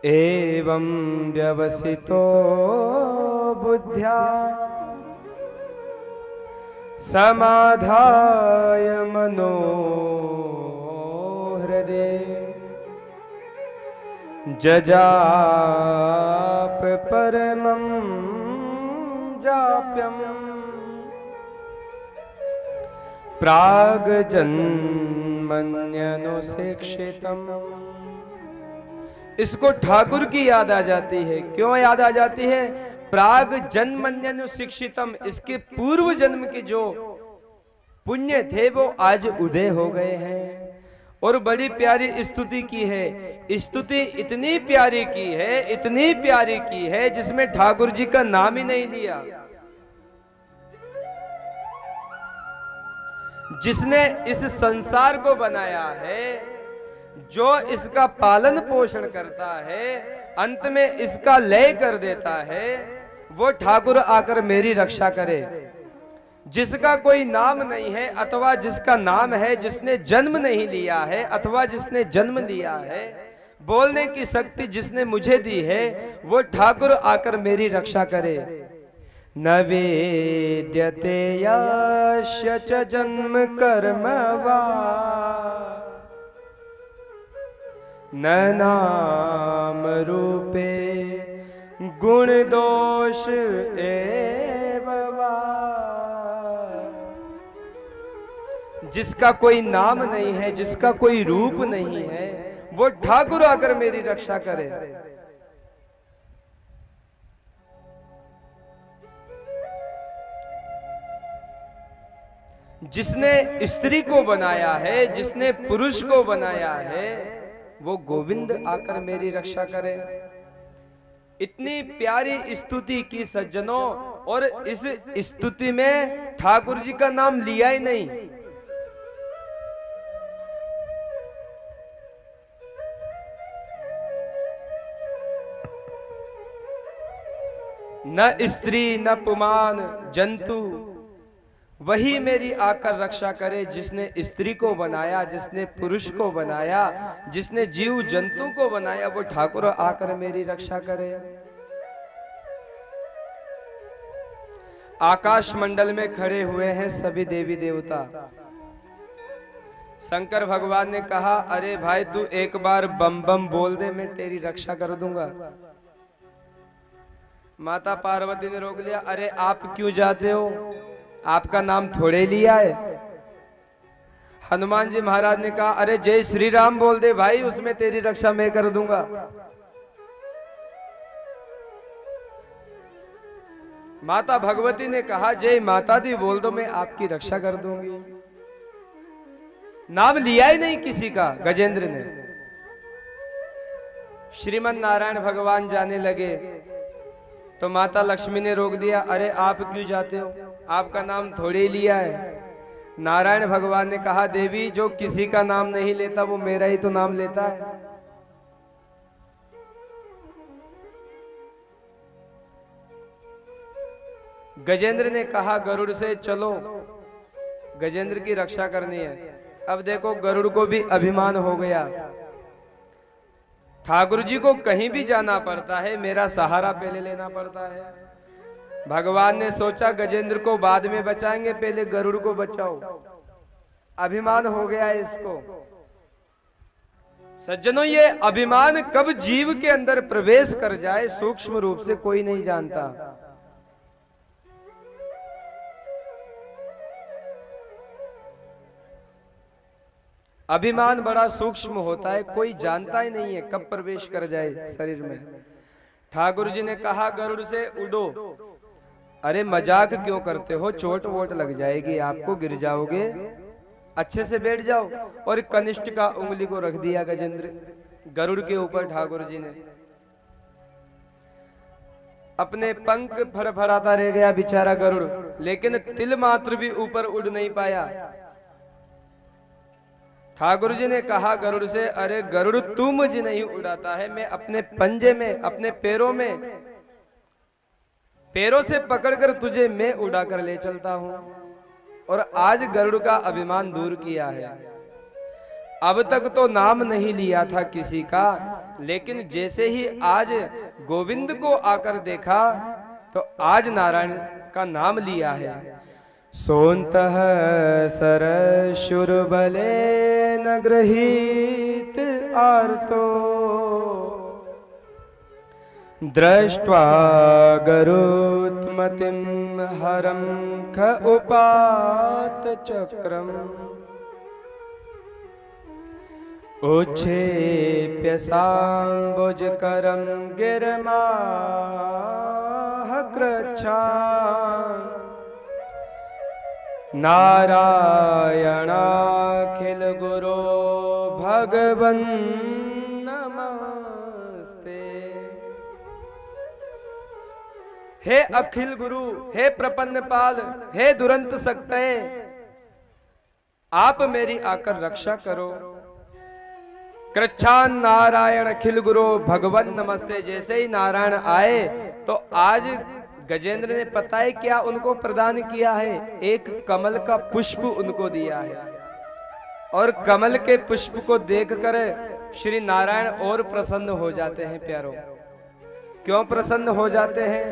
एवं व्यवसितो बुद्ध्या समाधाय मनो हृदय जजाप परमं जाप्यम प्राग जन्मन्यनुशिक्षितम्। इसको ठाकुर की याद आ जाती है। क्यों याद आ जाती है? प्राग जन्मन्यनुशिक्षितम्, इसके पूर्व जन्म के जो पुण्य थे वो आज उदय हो गए हैं। और बड़ी प्यारी स्तुति की है। स्तुति इतनी प्यारी की है, इतनी प्यारी की है, जिसमें ठाकुर जी का नाम ही नहीं लिया। जिसने इस संसार को बनाया है, जो इसका पालन पोषण करता है, अंत में इसका लय कर देता है, वो ठाकुर आकर मेरी रक्षा करे। जिसका कोई नाम नहीं है अथवा जिसका नाम है, जिसने जन्म नहीं लिया है अथवा जिसने जन्म लिया है, बोलने की शक्ति जिसने मुझे दी है, वो ठाकुर आकर मेरी रक्षा करे। न वेद्यते यस्य च जन्म कर्म वा न नाम रूपे गुण दोष एव वा। जिसका कोई नाम नहीं है, जिसका कोई रूप नहीं है, वो ठाकुर आकर मेरी रक्षा करे। जिसने स्त्री को बनाया है, जिसने पुरुष को बनाया है, वो गोविंद आकर मेरी रक्षा करे। इतनी प्यारी स्तुति की सज्जनों, और इस स्तुति में ठाकुर जी का नाम लिया ही नहीं। न स्त्री न पुमान जंतु, वही मेरी आकर रक्षा करे। जिसने स्त्री को बनाया, जिसने पुरुष को बनाया, जिसने जीव जंतु को बनाया, वो ठाकुर आकर मेरी रक्षा करे। आकाश मंडल में खड़े हुए हैं सभी देवी देवता। शंकर भगवान ने कहा, अरे भाई तू एक बार बम बम बोल दे, मैं तेरी रक्षा कर दूंगा। माता पार्वती ने रोक लिया, अरे आप क्यों जाते हो, आपका नाम थोड़े लिया है। हनुमान जी महाराज ने कहा, अरे जय श्री राम बोल दे भाई, उसमें तेरी रक्षा मैं कर दूंगा। माता भगवती ने कहा, जय माता दी बोल दो, मैं आपकी रक्षा कर दूंगी। नाम लिया ही नहीं किसी का गजेंद्र ने। श्रीमन नारायण भगवान जाने लगे तो माता लक्ष्मी ने रोक दिया, अरे आप क्यों जाते हो, आपका नाम थोड़े ही लिया है। नारायण भगवान ने कहा, देवी जो किसी का नाम नहीं लेता वो मेरा ही तो नाम लेता है। गजेंद्र ने कहा गरुड़ से, चलो गजेंद्र की रक्षा करनी है। अब देखो गरुड़ को भी अभिमान हो गया, ठाकुर जी को कहीं भी जाना पड़ता है, मेरा सहारा पहले लेना पड़ता है। भगवान ने सोचा गजेंद्र को बाद में बचाएंगे, पहले गरुड़ को बचाओ। अभिमान हो गया इसको। सज्जनों, ये अभिमान कब जीव के अंदर प्रवेश कर जाए, सूक्ष्म रूप से कोई नहीं जानता। अभिमान बड़ा सूक्ष्म होता है, कोई जानता ही नहीं है कब प्रवेश कर जाए शरीर में। ठाकुर जी ने कहा गरुड़ से, उड़ो। अरे मजाक क्यों करते हो, चोट वोट लग जाएगी आपको, गिर जाओगे, अच्छे से बैठ जाओ। और कनिष्ठ का उंगली को रख दिया गजेंद्र गरुड़ के ऊपर। ठाकुर जी ने अपने पंख फड़फड़ाता रह गया बेचारा गरुड़, लेकिन तिल मात्र भी ऊपर उड़ नहीं पाया। ठाकुर जी ने कहा गरुड़ से, अरे गरुड़ तू मुझे नहीं उड़ाता है, मैं अपने पंजे में, अपने पैरों में, पैरों से पकड़कर तुझे मैं उड़ाकर ले चलता हूं। और आज गरुड़ का अभिमान दूर किया है। अब तक तो नाम नहीं लिया था किसी का, लेकिन जैसे ही आज गोविंद को आकर देखा तो आज नारायण का नाम लिया है। सोन्तः सरशुरबले न गृहीत आर्तो दृष्ट्वा गरुत्मतिं हरं ख उपात चक्रम उच्छेप्य सांबुजकरं गिरमाह कृच्छान् नारायणाखिल गुरो भगवन् नमस्ते। हे अखिल गुरु, हे प्रपन्न पाल, हे दुरंत सकते, आप मेरी आकर रक्षा करो। कृच्छान नारायण अखिल गुरु भगवन नमस्ते। जैसे ही नारायण आए तो आज गजेंद्र ने पता है क्या उनको प्रदान किया है, एक कमल का पुष्प उनको दिया है। और कमल के पुष्प को देखकर श्री नारायण और प्रसन्न हो जाते हैं। प्यारों, क्यों प्रसन्न हो जाते हैं?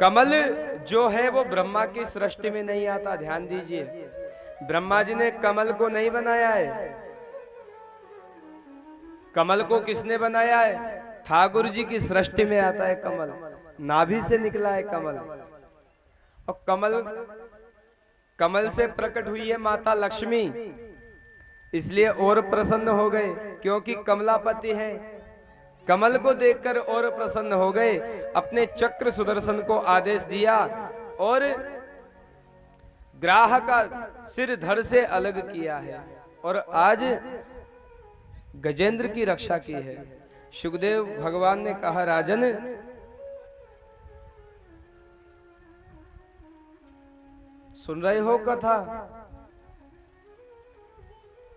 कमल जो है वो ब्रह्मा की सृष्टि में नहीं आता। ध्यान दीजिए, ब्रह्मा जी ने कमल को नहीं बनाया है। कमल को किसने बनाया है? ठाकुर जी की सृष्टि में आता है कमल, नाभि से निकला है कमल। और कमल से प्रकट हुई है माता लक्ष्मी, इसलिए और प्रसन्न हो गए, क्योंकि कमलापति है। कमल को देखकर और प्रसन्न हो गए, अपने चक्र सुदर्शन को आदेश दिया और ग्राह का सिर धड़ से अलग किया है और आज गजेंद्र की रक्षा की है। सुखदेव भगवान ने कहा, राजन सुन रहे हो कथा?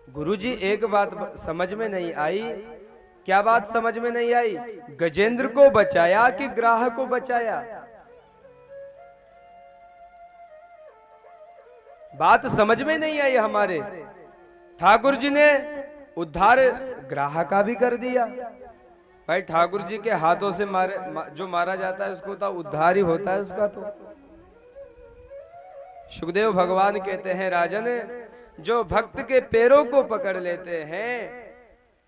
गुरुजी एक बात समझ में नहीं आई। क्या बात समझ में नहीं आई? गजेंद्र को बचाया कि ग्राह को बचाया? बात समझ में नहीं आई हमारे। ठाकुर जी ने उद्धार ग्राह का भी कर दिया। भाई ठाकुर जी के हाथों से जो मारा जाता है उसको तो उद्धार ही होता है उसका। तो सुखदेव भगवान कहते हैं, राजन जो भक्त के पैरों को पकड़ लेते हैं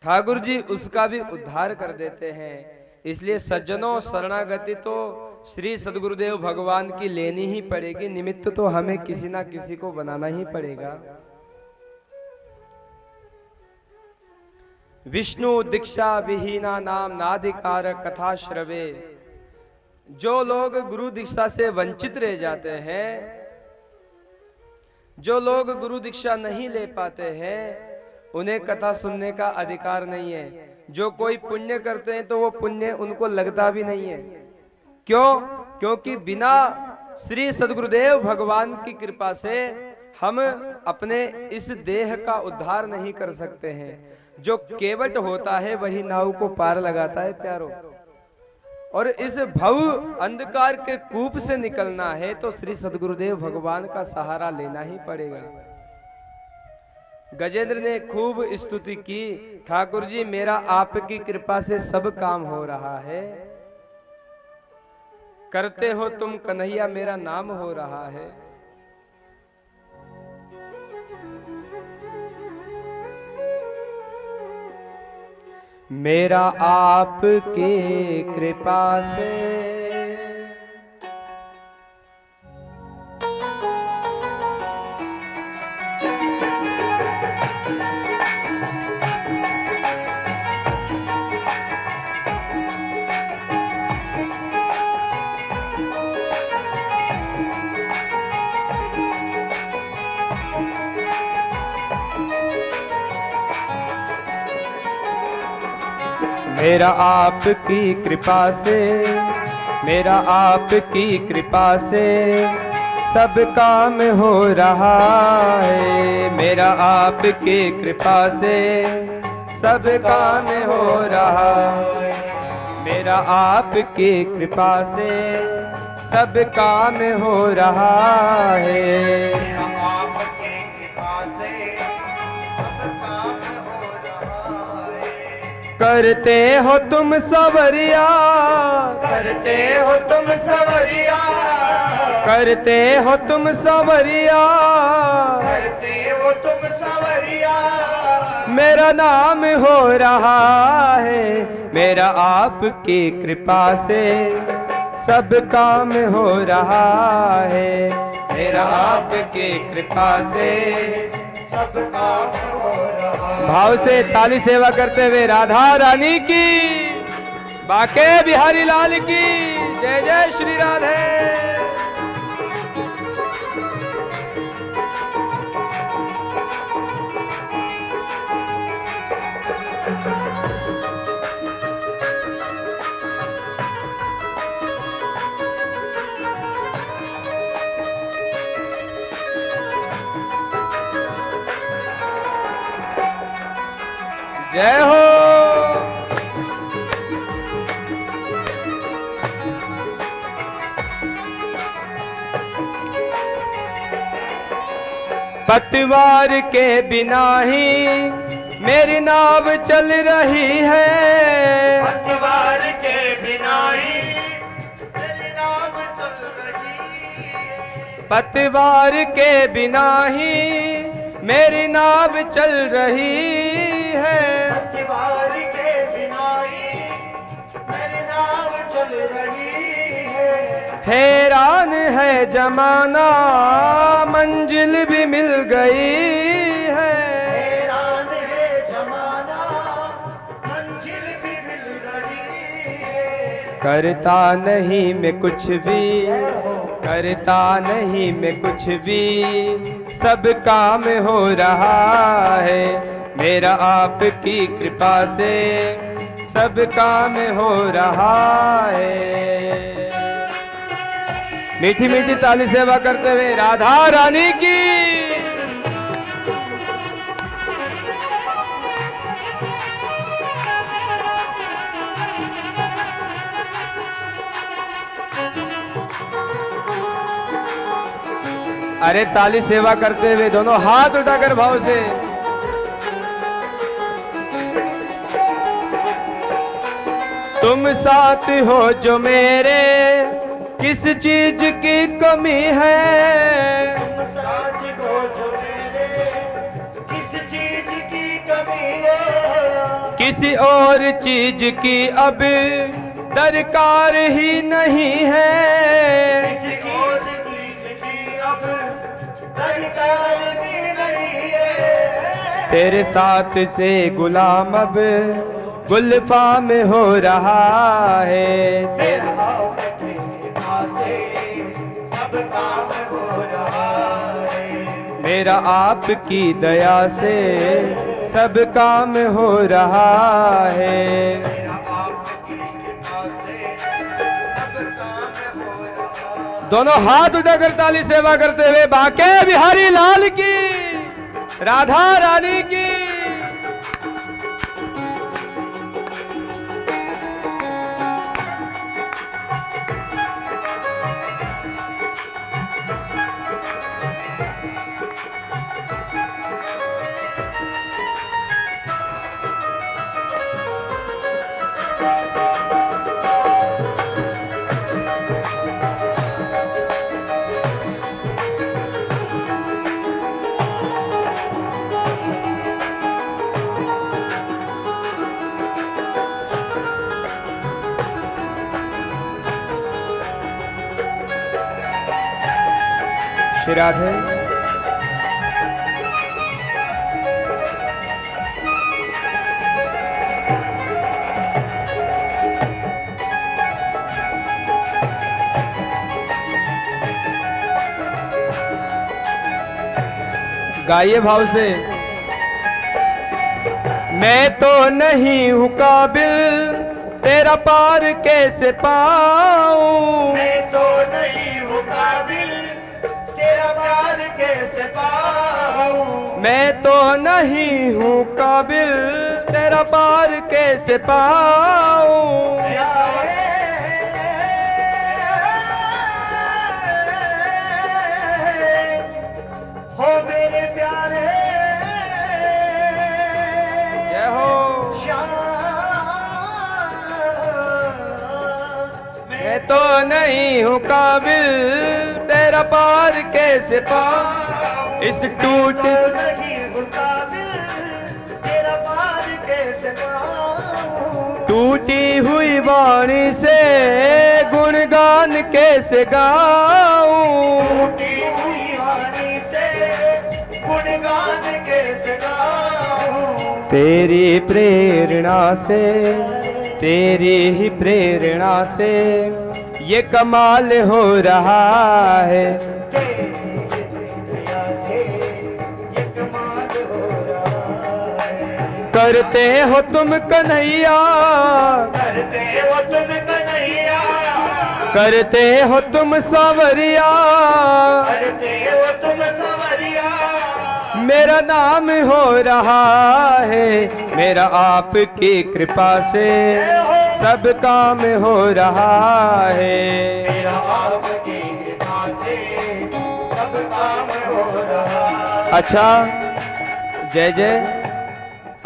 ठाकुर जी उसका भी उद्धार कर देते हैं। इसलिए सज्जनों, शरणागति तो श्री सद्गुरुदेव भगवान की लेनी ही पड़ेगी। निमित्त तो हमें किसी ना किसी को बनाना ही पड़ेगा। विष्णु दीक्षा विहीना नाम नाधिकार कथा श्रवे। जो लोग गुरु दीक्षा से वंचित रह जाते हैं, जो लोग गुरु दीक्षा नहीं ले पाते हैं, उन्हें कथा सुनने का अधिकार नहीं है। जो कोई पुण्य करते हैं तो वो पुण्य उनको लगता भी नहीं है। क्यों? क्योंकि बिना श्री सद्गुरुदेव भगवान की कृपा से हम अपने इस देह का उद्धार नहीं कर सकते हैं। जो केवट होता है वही नाव को पार लगाता है प्यारों। और इस भव अंधकार के कूप से निकलना है तो श्री सद्गुरुदेव भगवान का सहारा लेना ही पड़ेगा। गजेंद्र ने खूब स्तुति की, ठाकुर जी मेरा आपकी कृपा से सब काम हो रहा है। करते हो तुम कन्हैया मेरा नाम हो रहा है। मेरा आपके कृपा से मेरा आपकी कृपा से, मेरा आपकी कृपा से सब काम हो रहा है। मेरा आपकी कृपा से सब काम हो रहा है। मेरा आपकी कृपा से सब काम हो रहा है। करते हो तुम सवरिया, करते हो तुम सवरिया, करते हो तुम सवरिया, करते हो तुम सवरिया। मेरा नाम हो रहा है, मेरा आपकी कृपा से सब काम हो रहा है। मेरा आपकी कृपा से सब काम हो रहा है। भाव से ताली सेवा करते हुए राधा रानी की, बाके बिहारी लाल की जय जय श्री राधे। जय हो। पतवार के बिना ही मेरी नाव चल रही है। पतवार के बिना ही मेरी नाव चल रही है। पतवार के बिना ही मेरी नाव चल रही है। पतवार के बिना ही मेरी नाव चल रही है। हैरान है जमाना मंजिल भी मिल गई है। हैरान है जमाना मंजिल भी मिल रही है। करता नहीं मैं कुछ भी, करता नहीं मैं कुछ भी, सब काम हो रहा है। मेरा आपकी कृपा से सब काम हो रहा है। मीठी मीठी ताली सेवा करते हुए राधा रानी की। अरे ताली सेवा करते हुए दोनों हाथ उठाकर भाव से। तुम साथ हो जो मेरे, किस चीज की कमी है। तुम साथ हो जो मेरे, किस चीज की कमी है। किसी और चीज की अब दरकार ही नहीं है। किसी और चीज की अब दरकार ही नहीं है। तेरे साथ से गुलाम अब गुलफा में हो रहा है। तेरा सब काम हो रहा है। मेरा आपकी दया से सब काम हो रहा है। मेरा आपकी कृपा से सब काम हो रहा है। दोनों हाथ उठाकर ताली सेवा करते हुए बाके बिहारी लाल की, राधा रानी की। श्री राधे। गाइए भाव से। मैं तो नहीं हूँ काबिल, तेरा पार कैसे पाऊं। मैं तो नहीं हूँ काबिल, तेरा प्यार कैसे पाऊं। मैं तो नहीं हूँ काबिल, तेरा पार कैसे पाऊं। हो मेरे प्यारे, जय हो श्याम। मैं तो नहीं हूँ काबिल, तेरा पार कैसे पाऊं। इस टूट नहीं हूँ काबिल, तेरा पार कैसे पाऊं। टूटी हुई वाणी से गुणगान कैसे गाऊं, टूटी हुई वाणी से गुणगान कैसे गाऊं। तेरी प्रेरणा से, तेरी ही प्रेरणा से ये कमाल हो रहा है। करते हो तुम कन्हैया, करते हो तुम कन्हैया, करते हो तुम सांवरिया, करते हो तुम सांवरिया। मेरा नाम हो रहा है, मेरा आपकी कृपा से सब काम हो रहा है। मेरा आपकी कृपा से सब काम हो रहा है। अच्छा जय जय।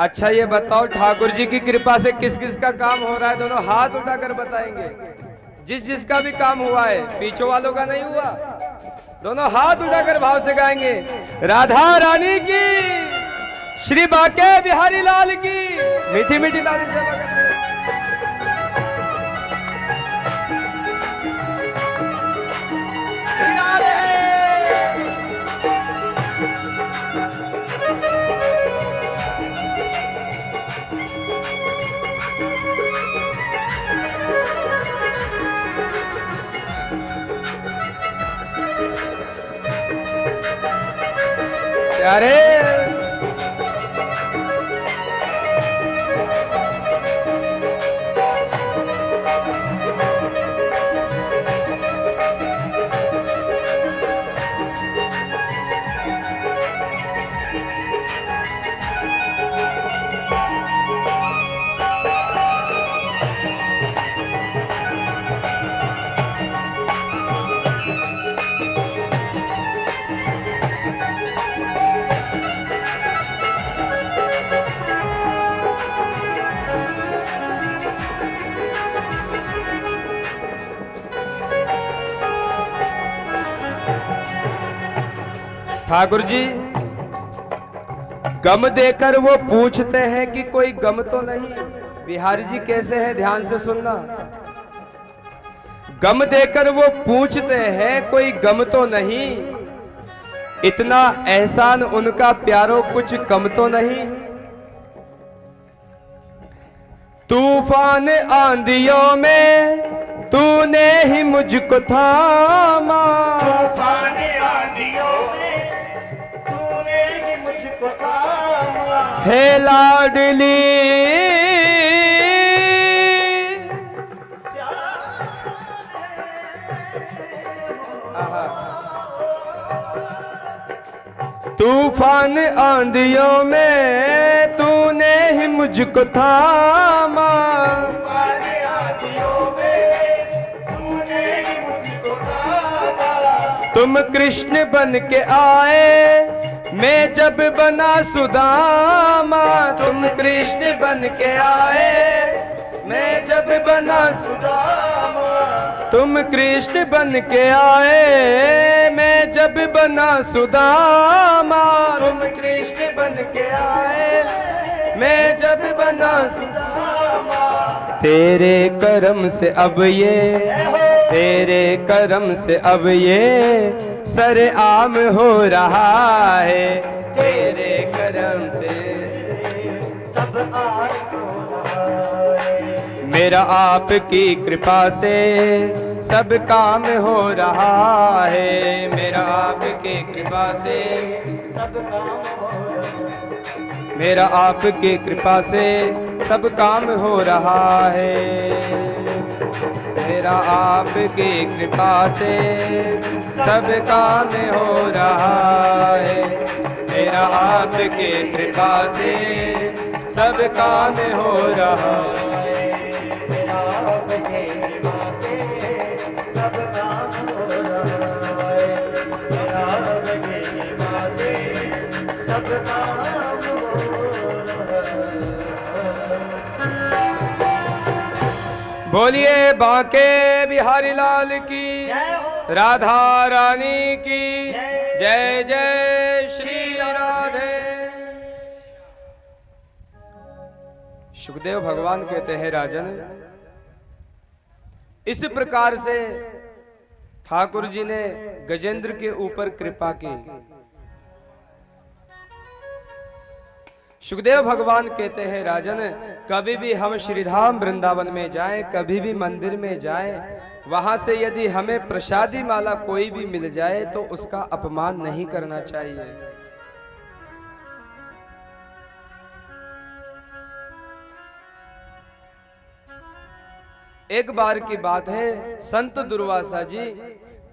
अच्छा ये बताओ ठाकुर जी की कृपा से किस किस का काम हो रहा है? दोनों हाथ उठाकर बताएंगे। जिस जिसका भी काम हुआ है, पीछे वालों का नहीं हुआ, दोनों हाथ उठाकर भाव से गाएंगे। राधा रानी की, श्री बाके बिहारी लाल की मीठी मीठी ताली से बजाएंगे। अरे ठाकुर जी गम देकर वो पूछते हैं कि कोई गम तो नहीं। बिहारी जी कैसे है, ध्यान से सुनना। गम देकर वो पूछते हैं कोई गम तो नहीं, इतना एहसान उनका प्यारो कुछ कम तो नहीं। तूफान आंधियों में तूने ही मुझको थामा, तूफान आंधियों में तूने ही मुझको थामा। हे लाडली तूफान आंधियों में तूने ही मुझको थामा, तूफान आंधियों में तूने ही मुझको थामा। तुम कृष्ण बन के आए मैं जब बना सुदामा, तुम कृष्ण बन के आए मैं जब बना सुदामा, तुम कृष्ण बन के आए मैं जब बना सुदामा, तुम कृष्ण बन के आए मैं जब बना सुदामा। तेरे करम से अब ये, तेरे करम से अब ये सरे आम हो रहा है, तेरे करम से सब आज हो रहा है। मेरा आपकी कृपा से सब काम हो रहा है, मेरा आपकी कृपा से सब काम हो रहा है। मेरा आपकी कृपा से सब काम हो रहा है, मेरा आपकी कृपा से सब काम हो रहा है, मेरा आपकी कृपा से सब काम हो रहा है। मेरा आपके कृपा से सब काम हो रहा है। मेरा आपके कृपा से सब काम हो रहा है। बोलिए बांके बिहारी लाल की, जय हो। राधा रानी की जय। जय जय श्री राधे। सुखदेव भगवान कहते हैं राजन, इस प्रकार से ठाकुर जी ने गजेंद्र के ऊपर कृपा की। सुखदेव भगवान कहते हैं राजन, कभी भी हम श्रीधाम वृंदावन में जाएं, कभी भी मंदिर में जाएं, वहां से यदि हमें प्रसादी माला कोई भी मिल जाए तो उसका अपमान नहीं करना चाहिए। एक बार की बात है, संत दुर्वासा जी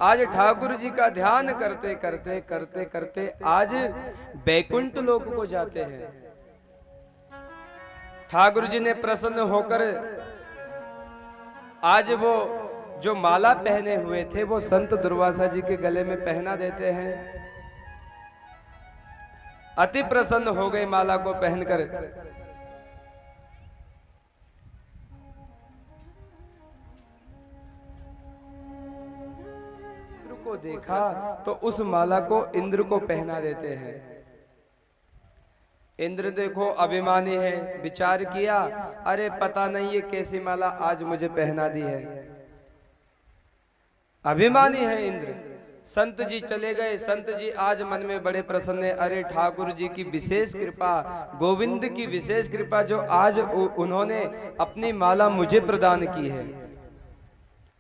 आज ठाकुर जी का ध्यान करते करते करते करते आज बैकुंठ लोक को जाते हैं। ठाकुर जी ने प्रसन्न होकर आज वो जो माला पहने हुए थे वो संत दुर्वासा जी के गले में पहना देते हैं। अति प्रसन्न हो गए माला को पहनकर। को देखा तो उस माला को इंद्र को पहना देते हैं। इंद्र देखो अभिमानी है, विचार किया, अरे पता नहीं ये कैसी माला आज मुझे पहना दी है। अभिमानी है इंद्र। संत जी चले गए। संत जी आज मन में बड़े प्रसन्न है, अरे ठाकुर जी की विशेष कृपा, गोविंद की विशेष कृपा जो आज उन्होंने अपनी माला मुझे प्रदान की है।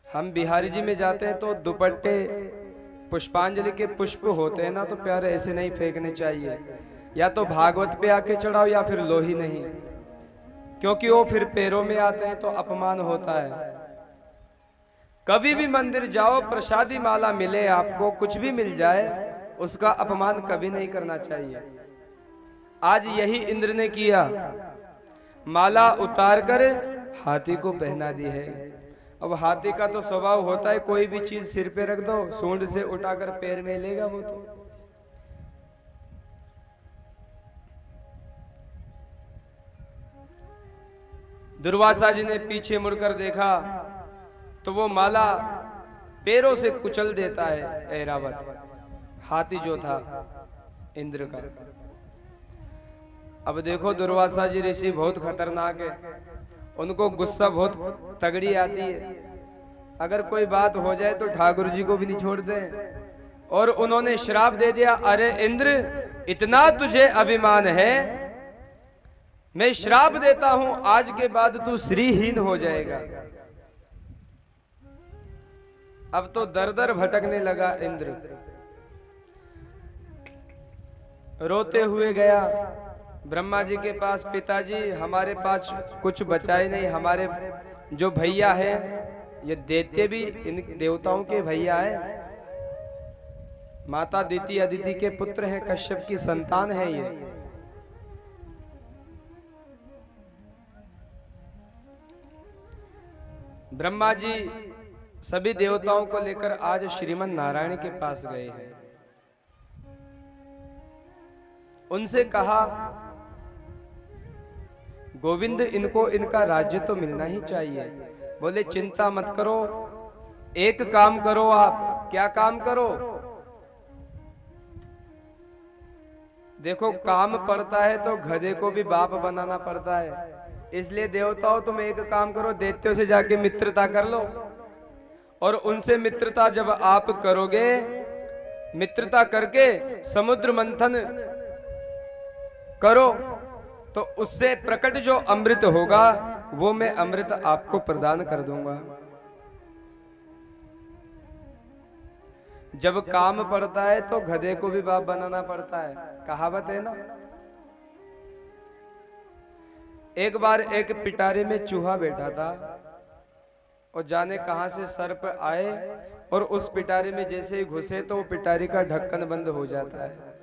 हम बिहारी जी में जाते हैं तो दुपट्टे पुष्पांजलि के पुष्प होते हैं ना, तो प्यारे ऐसे नहीं फेंकने चाहिए। या तो भागवत पे आके चढ़ाओ या फिर लोही नहीं, क्योंकि वो फिर पैरों में आते हैं तो अपमान होता है। कभी भी मंदिर जाओ, प्रसादी माला मिले, आपको कुछ भी मिल जाए, उसका अपमान कभी नहीं करना चाहिए। आज यही इंद्र ने किया, माला उतार कर हाथी को पहना दी है। अब हाथी का तो स्वभाव होता है, कोई भी चीज सिर पे रख दो, सूंड से उठाकर पैर में लेगा वो तो। दुर्वासा जी ने पीछे मुड़कर देखा तो वो माला पैरों से कुचल देता है ऐरावत, हाथी जो था इंद्र का। अब देखो दुर्वासा जी ऋषि बहुत खतरनाक है, उनको गुस्सा बहुत तगड़ी आती है। अगर कोई बात हो जाए तो ठाकुर जी को भी नहीं छोड़ते। और उन्होंने श्राप दे दिया, अरे इंद्र इतना तुझे अभिमान है, मैं श्राप देता हूं, आज के बाद तू श्रीहीन हो जाएगा। अब तो दर दर भटकने लगा इंद्र, रोते हुए गया ब्रह्मा जी के पास। पिताजी हमारे पास कुछ बचा ही नहीं, हमारे जो भैया है, ये दैत्य भी इन देवताओं के भैया है। माता दिति अदिति के पुत्र हैं, कश्यप की संतान है ये। ब्रह्मा जी सभी देवताओं को लेकर आज श्रीमन नारायण के पास गए हैं। उनसे कहा, गोविंद इनको इनका राज्य तो मिलना ही चाहिए। बोले चिंता मत करो, एक काम करो आप। क्या काम करो? देखो काम पड़ता है तो गधे को भी बाप बनाना पड़ता है। इसलिए देवताओं तुम एक काम करो, दैत्यों से जाके मित्रता कर लो, और उनसे मित्रता जब आप करोगे, मित्रता करके समुद्र मंथन करो, तो उससे प्रकट जो अमृत होगा वो मैं अमृत आपको प्रदान कर दूंगा। जब काम पड़ता है तो गधे को भी बाप बनाना पड़ता है, कहावत है ना। एक बार एक पिटारे में चूहा बैठा था, और जाने कहां से सर्प आए, और उस पिटारे में जैसे ही घुसे तो वो पिटारे का ढक्कन बंद हो जाता है।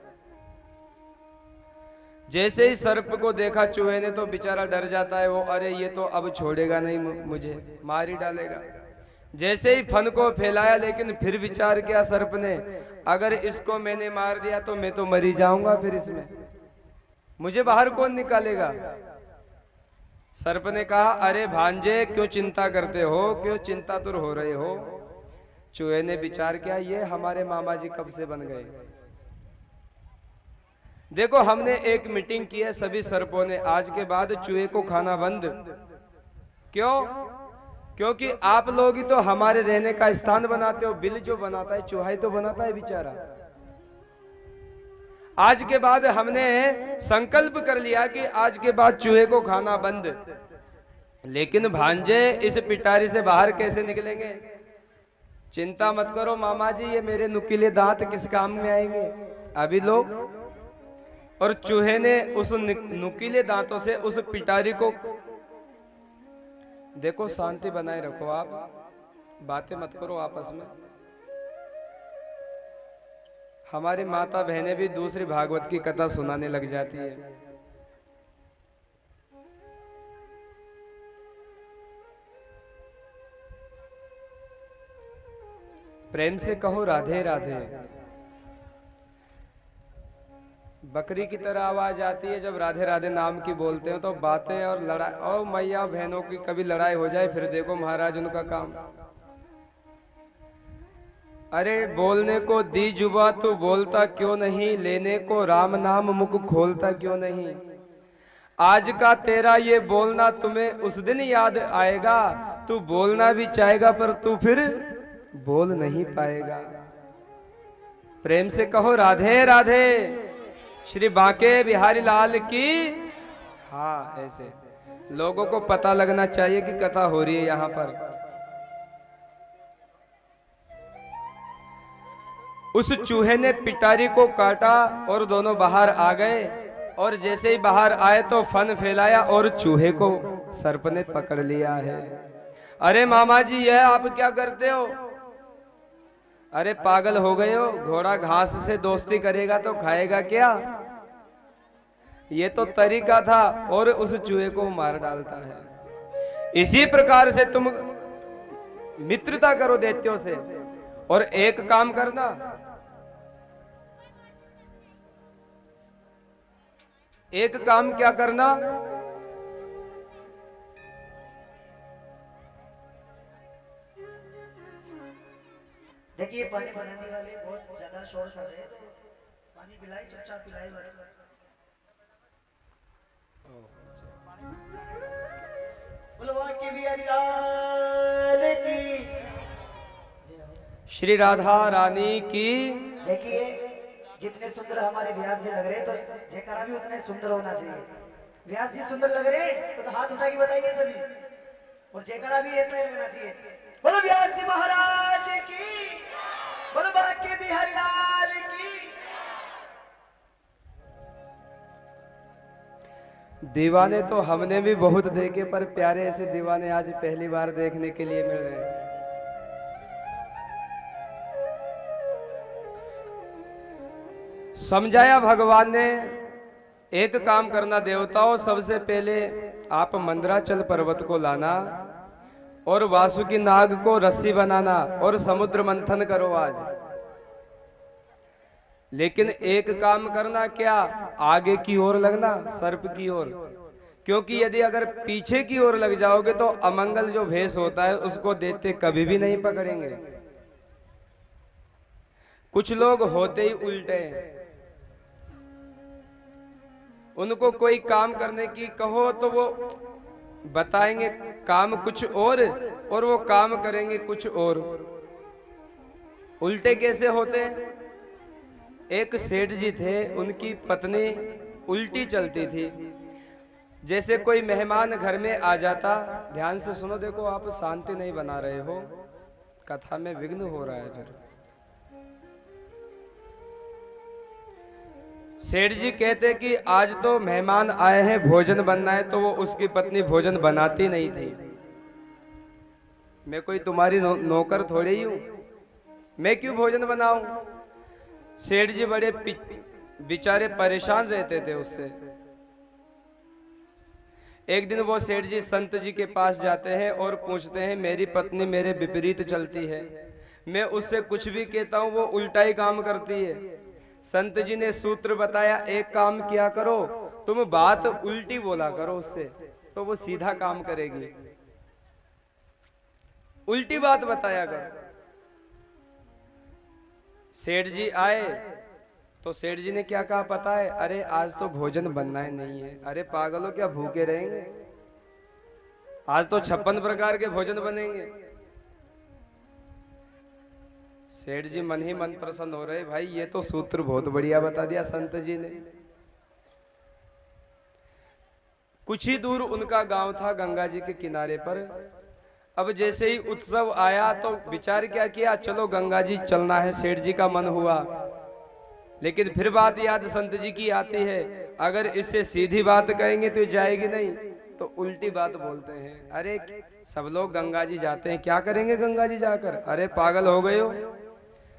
जैसे ही सर्प को देखा चूहे ने तो बेचारा डर जाता है वो, अरे ये तो अब छोड़ेगा नहीं, मुझे मार ही डालेगा। जैसे ही फन को फैलाया, लेकिन फिर विचार किया सर्प ने, अगर इसको मैंने मार दिया तो मैं तो मरी जाऊंगा, फिर इसमें मुझे बाहर कौन निकालेगा। सर्प ने कहा, अरे भांजे क्यों चिंता करते हो, क्यों चिंतातुर हो रहे हो। चूहे ने विचार किया, ये हमारे मामा जी कब से बन गए। देखो हमने एक मीटिंग की है सभी सरपों ने, आज के बाद चूहे को खाना बंद। क्यों? क्योंकि आप लोग ही तो हमारे रहने का स्थान बनाते हो। बिल जो बनाता है चूहा ही तो बनाता है बेचारा। आज के बाद हमने संकल्प कर लिया कि आज के बाद चूहे को खाना बंद। लेकिन भांजे इस पिटारी से बाहर कैसे निकलेंगे? चिंता मत करो मामा जी, ये मेरे नुकीले दांत किस काम में आएंगे अभी लोग। और चूहे ने उस नुकीले दांतों से उस पिटारी को, देखो शांति बनाए रखो, आप बातें मत करो आपस में। हमारी माता बहनें भी दूसरी भागवत की कथा सुनाने लग जाती है। प्रेम से कहो राधे राधे। बकरी की तरह आवाज आती है जब राधे राधे नाम की बोलते हो तो। बातें और लड़ाई और मैया बहनों की कभी लड़ाई हो जाए फिर देखो महाराज उनका काम। अरे बोलने को दी जुबा तू बोलता क्यों नहीं, लेने को राम नाम मुख खोलता क्यों नहीं। आज का तेरा ये बोलना तुम्हें उस दिन याद आएगा, तू बोलना भी चाहेगा पर तू फिर बोल नहीं पाएगा। प्रेम से कहो राधे राधे। श्री बांके बिहारी लाल की। हाँ, ऐसे लोगों को पता लगना चाहिए कि कथा हो रही है यहां पर। उस चूहे ने पिटारी को काटा और दोनों बाहर आ गए। और जैसे ही बाहर आए तो फन फैलाया और चूहे को सर्प ने पकड़ लिया है। अरे मामा जी, यह आप क्या करते हो? अरे पागल हो गए हो? घोड़ा घास से दोस्ती करेगा तो खाएगा क्या? ये तो तरीका था और उस चूहे को मार डालता है। इसी प्रकार से तुम मित्रता करो दैत्यों से। और एक काम करना, एक काम क्या करना, देखिए पानी बनाने वाले बहुत ज्यादा शोर कर रहे हैं, तो पानी पिलाई, चुपचाप पिलाई बस। बोलो के भी लाल की। श्री राधा रानी की। देखिए जितने सुंदर हमारे व्यास जी लग रहे हैं तो जयकारा भी उतने सुंदर होना चाहिए। व्यास जी सुंदर लग रहे हैं तो हाथ उठा के बताइए सभी, और जयकारा भी ऐसा ही लगना चाहिए। बोलो व्यास जी महाराज की, बोलो बांके बिहारी लाल की। दीवाने तो हमने भी बहुत देखे, पर प्यारे ऐसे दीवाने आज पहली बार देखने के लिए मिल रहे हैं। समझाया भगवान ने, एक काम करना देवताओं, सबसे पहले आप मंदराचल पर्वत को लाना और वासुकी नाग को रस्सी बनाना और समुद्र मंथन करो आज। लेकिन एक काम करना, क्या आगे की ओर लगना, सर्प की ओर। क्योंकि यदि अगर पीछे की ओर लग जाओगे तो अमंगल जो भेष होता है उसको देते कभी भी नहीं पकड़ेंगे। कुछ लोग होते ही उल्टे हैं, उनको कोई काम करने की कहो तो वो बताएंगे काम कुछ और वो काम करेंगे कुछ और। उल्टे कैसे होते हैं? एक सेठ जी थे, उनकी पत्नी उल्टी चलती थी। जैसे कोई मेहमान घर में आ जाता, ध्यान से सुनो, देखो आप शांति नहीं बना रहे हो, कथा में विघ्न हो रहा है। फिर सेठ जी कहते कि आज तो मेहमान आए हैं, भोजन बनना है, तो वो उसकी पत्नी भोजन बनाती नहीं थी। मैं कोई तुम्हारी नौकर थोड़ी ही हूं, मैं क्यों भोजन बनाऊं? सेठ जी बड़े बेचारे परेशान रहते थे उससे। एक दिन वो सेठ जी संत जी के पास जाते हैं और पूछते हैं, मेरी पत्नी मेरे विपरीत चलती है, मैं उससे कुछ भी कहता हूं वो उल्टा ही काम करती है। संत जी ने सूत्र बताया, एक काम किया करो, तुम बात उल्टी बोला करो उससे, तो वो सीधा काम करेगी। उल्टी बात बताया करो। सेठ जी आए तो सेठ जी ने क्या कहा पता है? अरे आज तो भोजन बनना ही नहीं है। अरे पागलों, क्या भूखे रहेंगे? आज तो 56 प्रकार के भोजन बनेंगे। सेठ जी मन ही मन प्रसन्न हो रहे, भाई ये तो सूत्र बहुत बढ़िया बता दिया संत जी ने। कुछ ही दूर उनका गांव था, गंगा जी के किनारे पर। अब जैसे ही उत्सव आया तो विचार क्या किया, चलो गंगा जी चलना है। सेठ जी का मन हुआ, लेकिन फिर बात याद संत जी की आती है, अगर इससे सीधी बात कहेंगे तो जाएगी नहीं, तो उल्टी बात बोलते हैं। अरे सब लोग गंगा जी जाते हैं, क्या करेंगे गंगा जी जाकर? अरे पागल हो गए हो,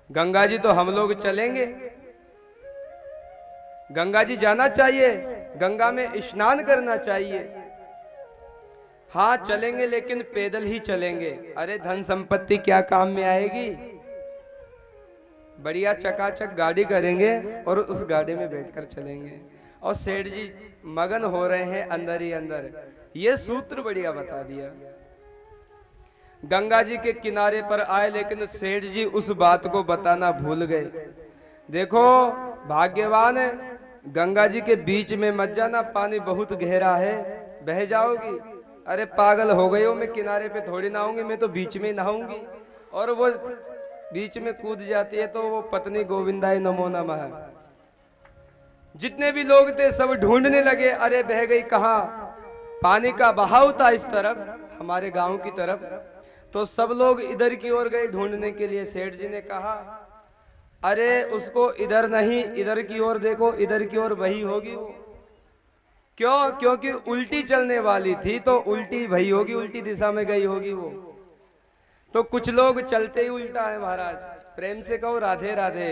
गंगा जी तो हम लोग चलेंगे। गंगा जी जाना चाहिए, गंगा में स्नान करना चाहिए। हाँ चलेंगे, लेकिन पैदल ही चलेंगे। अरे धन संपत्ति क्या काम में आएगी? बढ़िया चकाचक गाड़ी करेंगे और उस गाड़ी में बैठकर चलेंगे। और सेठ जी मगन हो रहे हैं अंदर ही अंदर। ये सूत्र बढ़िया बता दिया। गंगा जी के किनारे पर आए, लेकिन सेठ जी उस बात को बताना भूल गए। देखो भाग्यवान है, गंगा जी के बीच में मत जाना, पानी बहुत गहरा है, बह जाओगी। अरे पागल हो गए हो, मैं किनारे पे थोड़ी नहाऊंगी, मैं तो बीच में नहाऊंगी। और वो बीच में कूद जाती है तो वो पत्नी गोविंदाय नमो नमः। जितने भी लोग थे सब ढूंढने लगे, अरे बह गई कहाँ? पानी का बहाव था इस तरफ, हमारे गांव की तरफ, तो सब लोग इधर की ओर गए ढूंढने के लिए। सेठ जी ने कहा, अरे उसको इधर नहीं, इधर की ओर देखो, इधर की ओर वही होगी वो। क्यों? क्योंकि उल्टी चलने वाली थी तो उल्टी वही होगी, उल्टी दिशा में गई होगी वो। तो कुछ लोग चलते ही उल्टा है महाराज। प्रेम से कहो राधे राधे।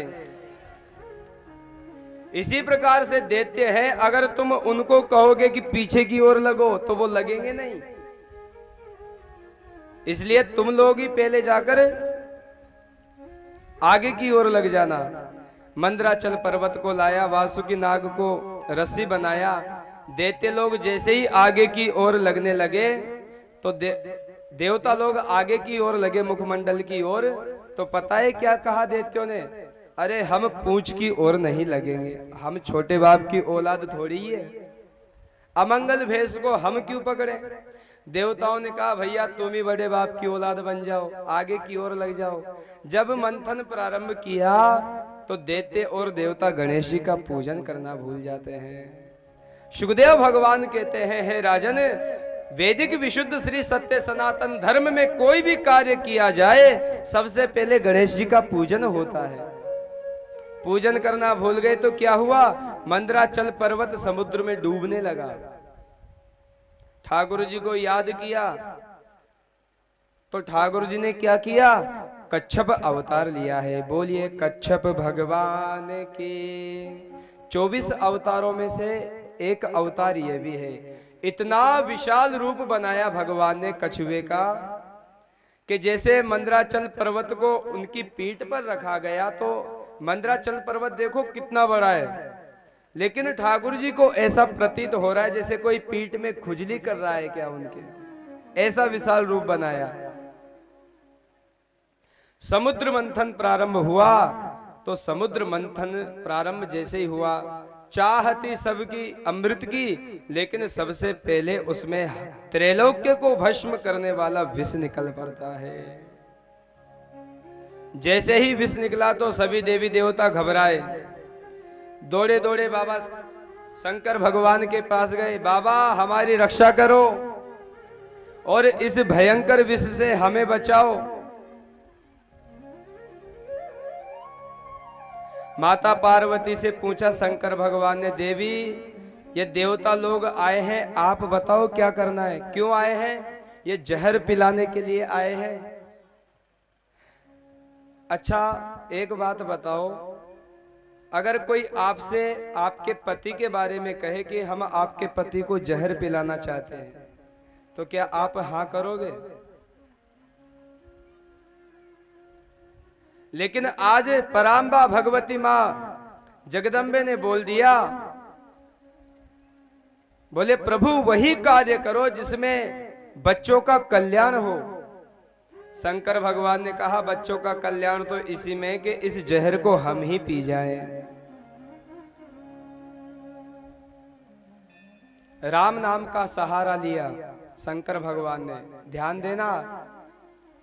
इसी प्रकार से दैत्य है, अगर तुम उनको कहोगे कि पीछे की ओर लगो तो वो लगेंगे नहीं। इसलिए तुम लोग ही पहले जाकर आगे की ओर लग जाना। मंदराचल पर्वत को लाया, वासुकी नाग को रस्सी बनाया। दैत्य लोग जैसे ही आगे की ओर लगने लगे तो देवता लोग आगे की ओर लगे, मुखमंडल की ओर। तो पता है क्या कहा दैत्यों ने? अरे हम पूंछ की ओर नहीं लगेंगे, हम छोटे बाप की औलाद थोड़ी ही है, अमंगल भेष को हम क्यों पकड़े? देवताओं ने कहा भैया तुम ही बड़े बाप की औलाद बन जाओ, आगे की ओर लग जाओ। जब मंथन प्रारंभ किया तो दैत्य और देवता गणेश जी का पूजन करना भूल जाते हैं। सुखदेव भगवान कहते हैं, हे राजन, वैदिक विशुद्ध श्री सत्य सनातन धर्म में कोई भी कार्य किया जाए सबसे पहले गणेश जी का पूजन होता है। पूजन करना भूल गए तो क्या हुआ? मंदराचल पर्वत समुद्र में डूबने लगा। ठाकुर जी को याद किया तो ठाकुर जी ने क्या किया? कच्छप अवतार लिया है। बोलिए कच्छप भगवान के। 24 अवतारों में से एक अवतार ये भी है। इतना विशाल रूप बनाया भगवान ने कछुए का कि जैसे मंदराचल पर्वत को उनकी पीठ पर रखा गया तो मंदराचल पर्वत देखो कितना बड़ा है, लेकिन ठाकुर जी को ऐसा प्रतीत हो रहा है जैसे कोई पीठ में खुजली कर रहा है क्या उनके, ऐसा विशाल रूप बनाया। समुद्र मंथन प्रारंभ हुआ तो समुद्र मंथन प्रारंभ जैसे ही हुआ, चाह थी सबकी अमृत की, लेकिन सबसे पहले उसमें त्रैलोक्य को भस्म करने वाला विष निकल पड़ता है। जैसे ही विष निकला तो सभी देवी देवता घबराए, दौड़े दौड़े बाबा शंकर भगवान के पास गए। बाबा हमारी रक्षा करो और इस भयंकर विष से हमें बचाओ। माता पार्वती से पूछा शंकर भगवान ने, देवी ये देवता लोग आए हैं, आप बताओ क्या करना है, क्यों आए हैं? ये जहर पिलाने के लिए आए हैं। अच्छा एक बात बताओ, अगर कोई आपसे आपके पति के बारे में कहे कि हम आपके पति को जहर पिलाना चाहते हैं, तो क्या आप हाँ करोगे? लेकिन आज पराम्बा भगवती मां जगदम्बे ने बोल दिया, बोले प्रभु वही कार्य करो जिसमें बच्चों का कल्याण हो। शंकर भगवान ने कहा बच्चों का कल्याण तो इसी में कि इस जहर को हम ही पी जाएं। राम नाम का सहारा लिया शंकर भगवान ने। ध्यान देना,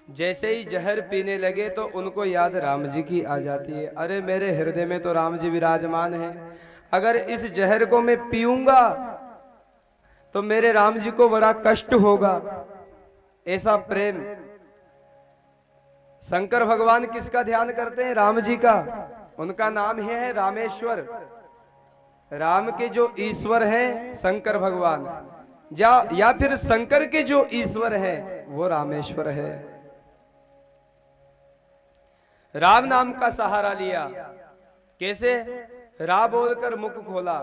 जैसे ही जहर पीने लगे तो उनको याद राम जी की आ जाती है। अरे मेरे हृदय में तो राम जी विराजमान है, अगर इस जहर को मैं पीऊंगा तो मेरे राम जी को बड़ा कष्ट होगा। ऐसा प्रेम। शंकर भगवान किसका ध्यान करते हैं? राम जी का। उनका नाम ही है रामेश्वर। राम के जो ईश्वर हैं शंकर भगवान, या फिर शंकर के जो ईश्वर हैं वो रामेश्वर है। राम नाम का सहारा लिया। कैसे? रा बोलकर मुख खोला।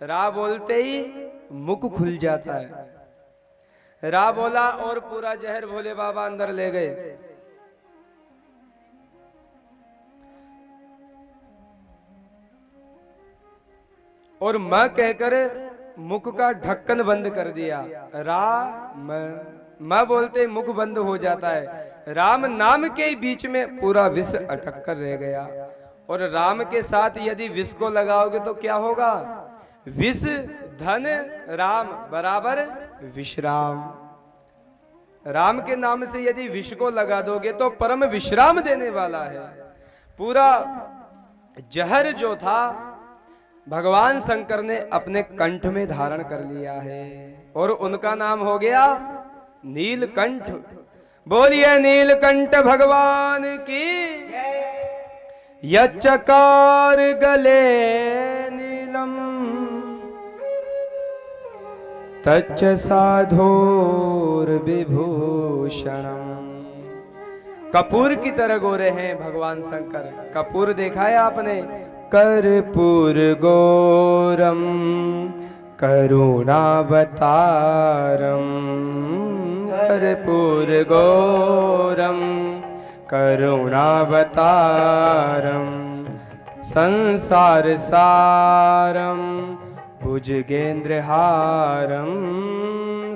रा बोलते ही मुख खुल जाता है। रा बोला और पूरा जहर भोले बाबा अंदर ले गए। और म कहकर मुख का ढक्कन बंद कर दिया। म बोलते मुख बंद हो जाता है। राम नाम के बीच में पूरा विष अटक कर रह गया। और राम के साथ यदि विष को लगाओगे तो क्या होगा? विष धन राम बराबर विश्राम। राम के नाम से यदि विष को लगा दोगे तो परम विश्राम देने वाला है। पूरा जहर जो था भगवान शंकर ने अपने कंठ में धारण कर लिया है और उनका नाम हो गया नीलकंठ। बोलिए नीलकंठ भगवान की। यच्चकार गले नीलम तच्च साधोर विभूषणम। कपूर की तरह गोरे हैं भगवान शंकर। कपूर देखा है आपने? कर्पूर गौरम करुणावतारम। कर्पूर गौरम करुणावतारम। संसार सारम भुजगेंद्र हारम।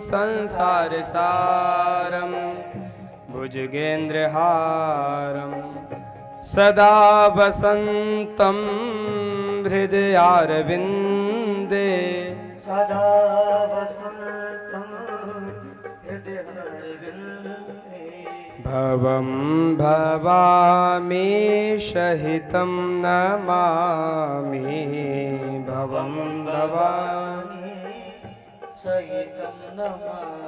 संसार सारम भुजगेंद्र हारम। सदा वसंतम हृदयारविंदे। सदा वसंतम हृदयारविंदे। भवं भवामि सहितं नमामि। भवं भवामि सहितं नमामि।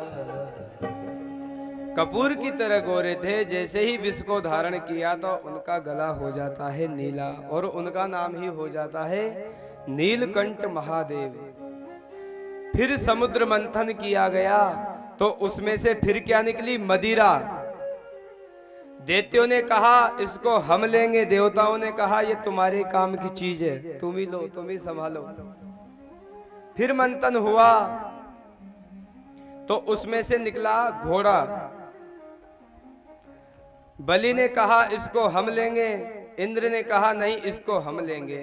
कपूर की तरह गोरे थे। जैसे ही विष को धारण किया तो उनका गला हो जाता है नीला और उनका नाम ही हो जाता है नीलकंठ महादेव। फिर समुद्र मंथन किया गया तो उसमें से फिर क्या निकली? मदिरा। दैत्यों ने कहा इसको हम लेंगे, देवताओं ने कहा ये तुम्हारे काम की चीज है, तुम ही लो, तुम ही संभालो। फिर मंथन हुआ तो उसमें से निकला घोड़ा। बलि ने कहा इसको हम लेंगे, इंद्र ने कहा नहीं इसको हम लेंगे।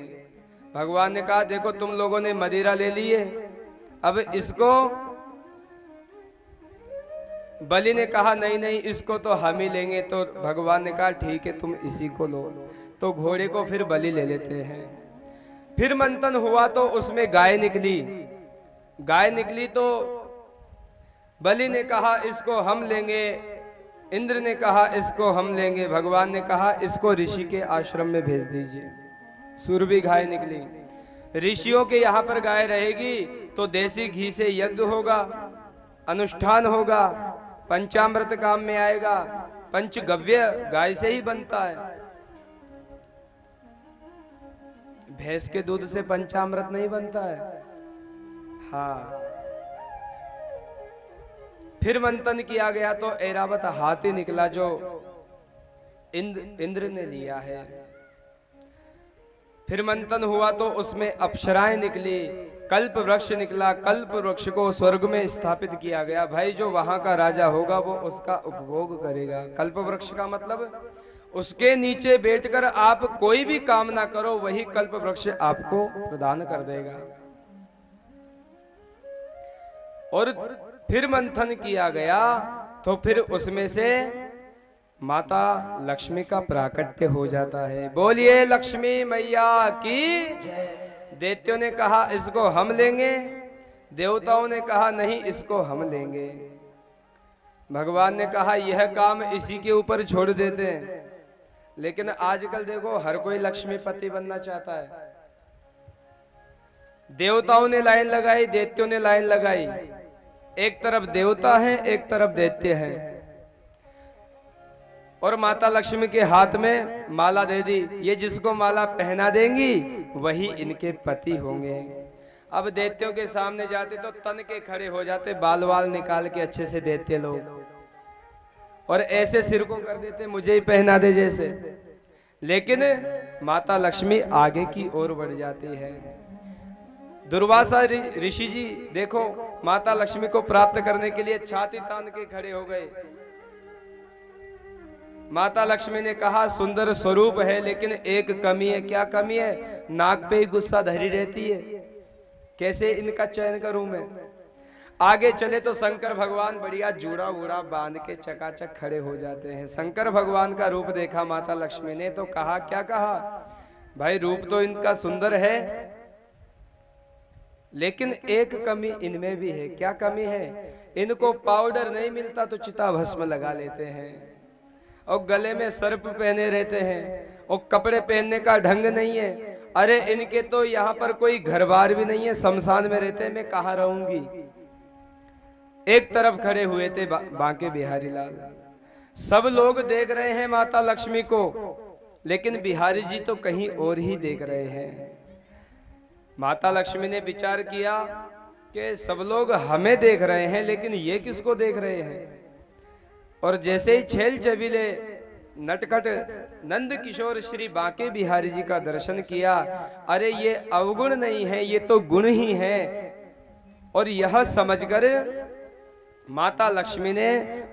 भगवान ने कहा देखो तुम लोगों ने मदिरा ले ली है, अब इसको। बलि ने कहा नहीं नहीं इसको तो हम ही लेंगे। तो भगवान ने कहा ठीक है तुम इसी को लो। तो घोड़े को फिर बलि ले लेते हैं। फिर मंथन हुआ तो उसमें गाय निकली। गाय निकली तो बलि ने कहा इसको हम लेंगे, इंद्र ने कहा इसको हम लेंगे। भगवान ने कहा इसको ऋषि के आश्रम में भेज दीजिए। सुरभि गाय निकली। ऋषियों के यहाँ पर गाय रहेगी तो देसी घी से यज्ञ होगा, अनुष्ठान होगा, पंचामृत काम में आएगा। पंचगव्य गाय से ही बनता है। भैंस के दूध से पंचामृत नहीं बनता है। हाँ। फिर मंथन किया गया तो ऐरावत हाथी निकला जो इंद्र ने लिया है। फिर मंथन हुआ तो उसमें अप्सराएं निकली, कल्प वृक्ष निकला। कल्प वृक्ष को स्वर्ग में स्थापित किया गया। भाई जो वहां का राजा होगा वो उसका उपभोग करेगा। कल्प वृक्ष का मतलब उसके नीचे बैठकर आप कोई भी काम ना करो, वही कल्प वृक्ष आपको प्रदान कर देगा। और फिर मंथन किया गया तो फिर उसमें से माता लक्ष्मी का प्राकट्य हो जाता है। बोलिए लक्ष्मी मैया की। दैत्यों ने कहा इसको हम लेंगे, देवताओं ने कहा नहीं, इसको हम लेंगे। भगवान ने कहा यह काम इसी के ऊपर छोड़ देते हैं। लेकिन आजकल देखो हर कोई लक्ष्मीपति बनना चाहता है। देवताओं ने लाइन लगाई, दैत्यों ने लाइन लगाई। एक तरफ देवता है, एक तरफ दैत्य है। और माता लक्ष्मी के हाथ में माला दे दी, ये जिसको माला पहना देंगी वही इनके पति होंगे। अब दैत्यों के सामने जाते तो तन के खड़े हो जाते, बाल वाल निकाल के अच्छे से देते लोग, और ऐसे सिर को कर देते मुझे ही पहना दे जैसे। लेकिन माता लक्ष्मी आगे की ओर बढ़ जाती है। दुर्वासा ऋषि जी देखो माता लक्ष्मी को प्राप्त करने के लिए छाती तान के खड़े हो गए। माता लक्ष्मी ने कहा सुंदर स्वरूप है, लेकिन एक कमी है। क्या कमी है? नाक पे ही गुस्सा धरी रहती है, कैसे इनका चयन करूं मैं। आगे चले तो शंकर भगवान बढ़िया जूड़ा वूड़ा बांध के चकाचक खड़े हो जाते हैं। शंकर भगवान का रूप देखा माता लक्ष्मी ने तो कहा, क्या कहा भाई, रूप तो इनका सुंदर है, लेकिन एक कमी इनमें भी है। क्या कमी है? इनको पाउडर नहीं मिलता तो चिता भस्म लगा लेते हैं, और गले में सर्प पहने रहते हैं, और कपड़े पहनने का ढंग नहीं है। अरे इनके तो यहाँ पर कोई घर बार भी नहीं है, शमशान में रहते हैं, मैं कहाँ रहूंगी। एक तरफ खड़े हुए थे बांके बिहारी लाल। सब लोग देख रहे हैं माता लक्ष्मी को, लेकिन बिहारी जी तो कहीं और ही देख रहे हैं। माता लक्ष्मी ने विचार किया कि सब लोग हमें देख रहे हैं, लेकिन ये किसको देख रहे हैं। और जैसे ही छेल छबीले नटखट नंद किशोर श्री बांके बिहारी जी का दर्शन किया, अरे ये अवगुण नहीं है, ये तो गुण ही है। और यह समझकर माता लक्ष्मी ने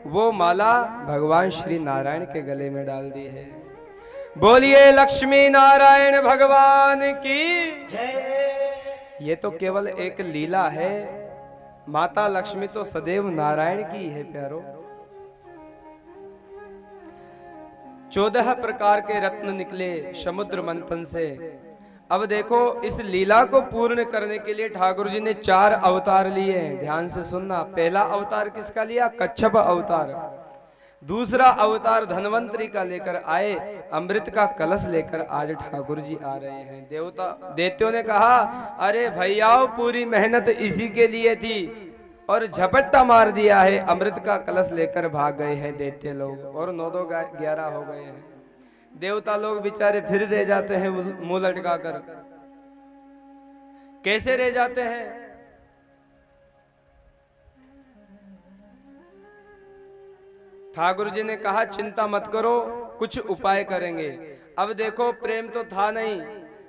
वो माला भगवान श्री नारायण के गले में डाल दी है। बोलिए लक्ष्मी नारायण भगवान की जय। ये तो केवल एक लीला है, माता लक्ष्मी तो सदैव नारायण की है प्यारो। 14 प्रकार के रत्न निकले समुद्र मंथन से। अब देखो इस लीला को पूर्ण करने के लिए ठाकुर जी ने 4 अवतार लिए हैं। ध्यान से सुनना। पहला अवतार किसका लिया? कच्छप अवतार। दूसरा अवतार धनवंतरी का लेकर आए, अमृत का कलश लेकर आज ठाकुर जी आ रहे हैं। दैत्यों ने कहा अरे भैयाओ पूरी मेहनत इसी के लिए थी, और झपट्टा मार दिया है, अमृत का कलश लेकर भाग गए हैं दैत्य लोग, और 9-11 हो गए हैं। देवता लोग बेचारे फिर रह जाते हैं मुंह लटकाकर। कैसे रह जाते हैं? ठाकुर जी ने कहा चिंता मत करो, कुछ उपाय करेंगे। अब देखो प्रेम तो था नहीं,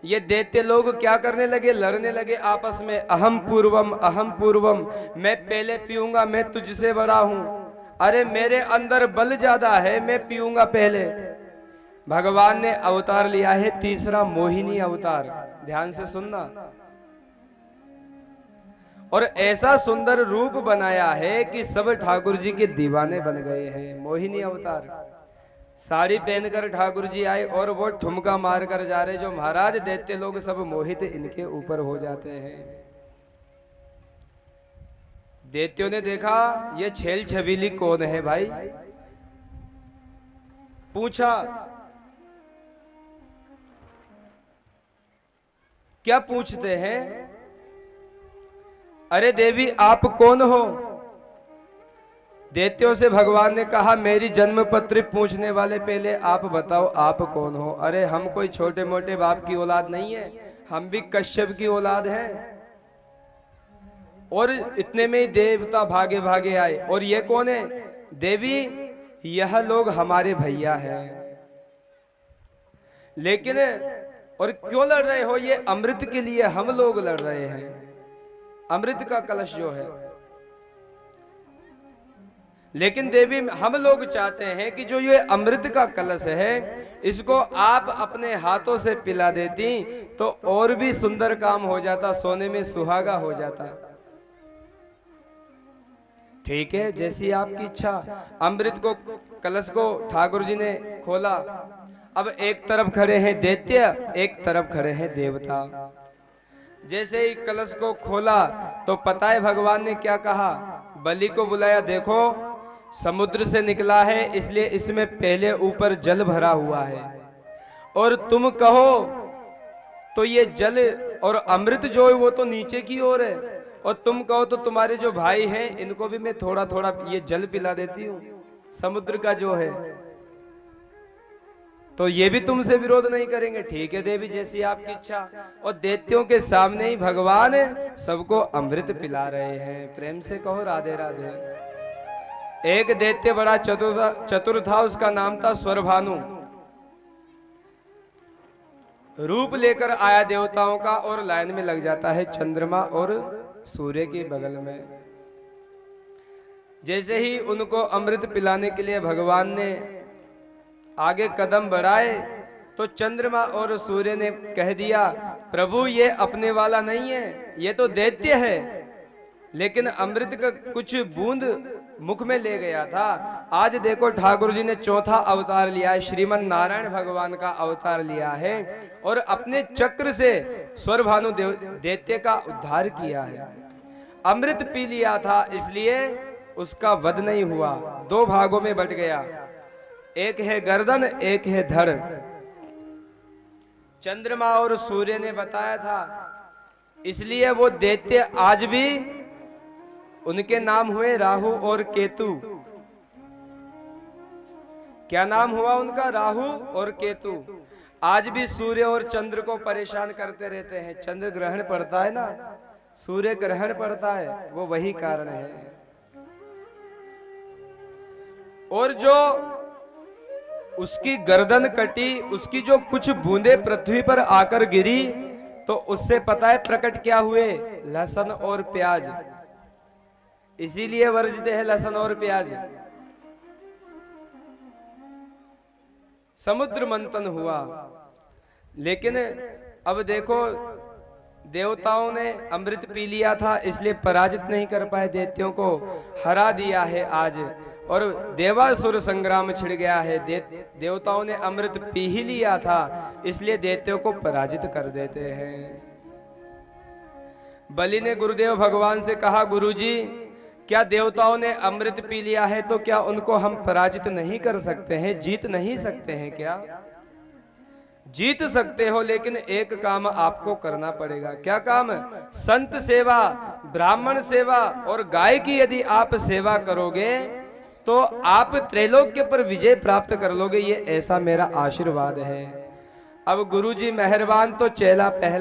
ये दैत्य लोग क्या करने लगे? लड़ने लगे आपस में। अहम पूर्वम, मैं पहले पीऊंगा, मैं तुझसे बड़ा हूं। अरे मेरे अंदर बल ज्यादा है, मैं पीऊंगा पहले। भगवान ने अवतार लिया है तीसरा, मोहिनी अवतार। ध्यान से सुनना। और ऐसा सुंदर रूप बनाया है कि सब ठाकुर जी के दीवाने बन गए हैं। मोहिनी अवतार, साड़ी पहनकर ठाकुर जी आए और वो ठुमका मार कर जा रहे, जो महाराज दैत्य लोग सब मोहित इनके ऊपर हो जाते हैं। दैत्यों ने देखा ये छेल छबीली कौन है भाई, पूछा। क्या पूछते हैं? अरे देवी आप कौन हो? दैत्यों से भगवान ने कहा मेरी जन्म पत्री पूछने वाले पहले आप बताओ आप कौन हो। अरे हम कोई छोटे मोटे बाप की औलाद नहीं है, हम भी कश्यप की औलाद हैं। और इतने में ही देवता भागे भागे आए। और ये कौन है? देवी यह लोग हमारे भैया हैं। लेकिन और क्यों लड़ रहे हो? ये अमृत के लिए हम लोग लड़ रहे हैं, अमृत का कलश जो है। लेकिन देवी हम लोग चाहते हैं कि जो ये अमृत का कलश है इसको आप अपने हाथों से पिला देती तो और भी सुंदर काम हो जाता, सोने में सुहागा हो जाता। ठीक है, जैसी आपकी इच्छा। अमृत को कलश को ठाकुर जी ने खोला। अब एक तरफ खड़े हैं दैत्य, एक तरफ खड़े हैं देवता। जैसे ही कलश को खोला तो पता है भगवान ने क्या कहा? बलि को बुलाया, देखो समुद्र से निकला है इसलिए इसमें पहले ऊपर जल भरा हुआ है, और तुम कहो तो ये जल और अमृत जो है वो तो नीचे की ओर है, और तुम कहो तो तुम्हारे जो भाई हैं इनको भी मैं थोड़ा थोड़ा ये जल पिला देती हूँ समुद्र का जो है, तो ये भी तुमसे विरोध नहीं करेंगे। ठीक है देवी, जैसी आपकी इच्छा। और दैत्यों के सामने ही भगवान सबको अमृत पिला रहे हैं। प्रेम से कहो राधे राधे। एक दैत्य बड़ा चतुर था, उसका नाम था स्वरभानु। रूप लेकर आया देवताओं का और लाइन में लग जाता है चंद्रमा और सूर्य के बगल में। जैसे ही उनको अमृत पिलाने के लिए भगवान ने आगे कदम बढ़ाए तो चंद्रमा और सूर्य ने कह दिया, प्रभु ये अपने वाला नहीं है, ये तो दैत्य है, लेकिन अमृत का कुछ बूंद मुख में ले गया था। आज देखो ठाकुर जी ने चौथा अवतार लिया है, श्रीमन नारायण भगवान का अवतार लिया है और अपने चक्र से स्वरभानु दैत्य का उद्धार किया है। अमृत पी लिया था इसलिए उसका वध नहीं हुआ, दो भागों में बट गया, एक है गर्दन एक है धड़। चंद्रमा और सूर्य ने बताया था, इसलिए वो दैत्य आज भी उनके नाम हुए राहु और केतु। क्या नाम हुआ उनका? राहु और केतु। आज भी सूर्य और चंद्र को परेशान करते रहते हैं। चंद्र ग्रहण पड़ता है ना, सूर्य ग्रहण पड़ता है, वो वही कारण है। और जो उसकी गर्दन कटी, उसकी जो कुछ बूंदे पृथ्वी पर आकर गिरी, तो उससे पता है प्रकट क्या हुए? लहसुन और प्याज। इसीलिए वर्जित है लहसुन और प्याज। समुद्र मंथन हुआ, लेकिन अब देखो देवताओं ने अमृत पी लिया था इसलिए पराजित नहीं कर पाए, दैत्यों को हरा दिया है आज, और देवासुर संग्राम छिड़ गया है। देवताओं ने अमृत पी ही लिया था इसलिए दैत्यों को पराजित कर देते हैं। बलि ने गुरुदेव भगवान से कहा, गुरुजी क्या देवताओं ने अमृत पी लिया है तो क्या उनको हम पराजित नहीं कर सकते हैं, जीत नहीं सकते हैं क्या? जीत सकते हो, लेकिन एक काम आपको करना पड़ेगा। क्या काम? संत सेवा, ब्राह्मण सेवा और गाय की यदि आप सेवा करोगे तो आप त्रैलोक्य पर विजय प्राप्त कर लोगे, ये ऐसा मेरा आशीर्वाद है। अब गुरुजी मेहरबान, तो चेला पहलवान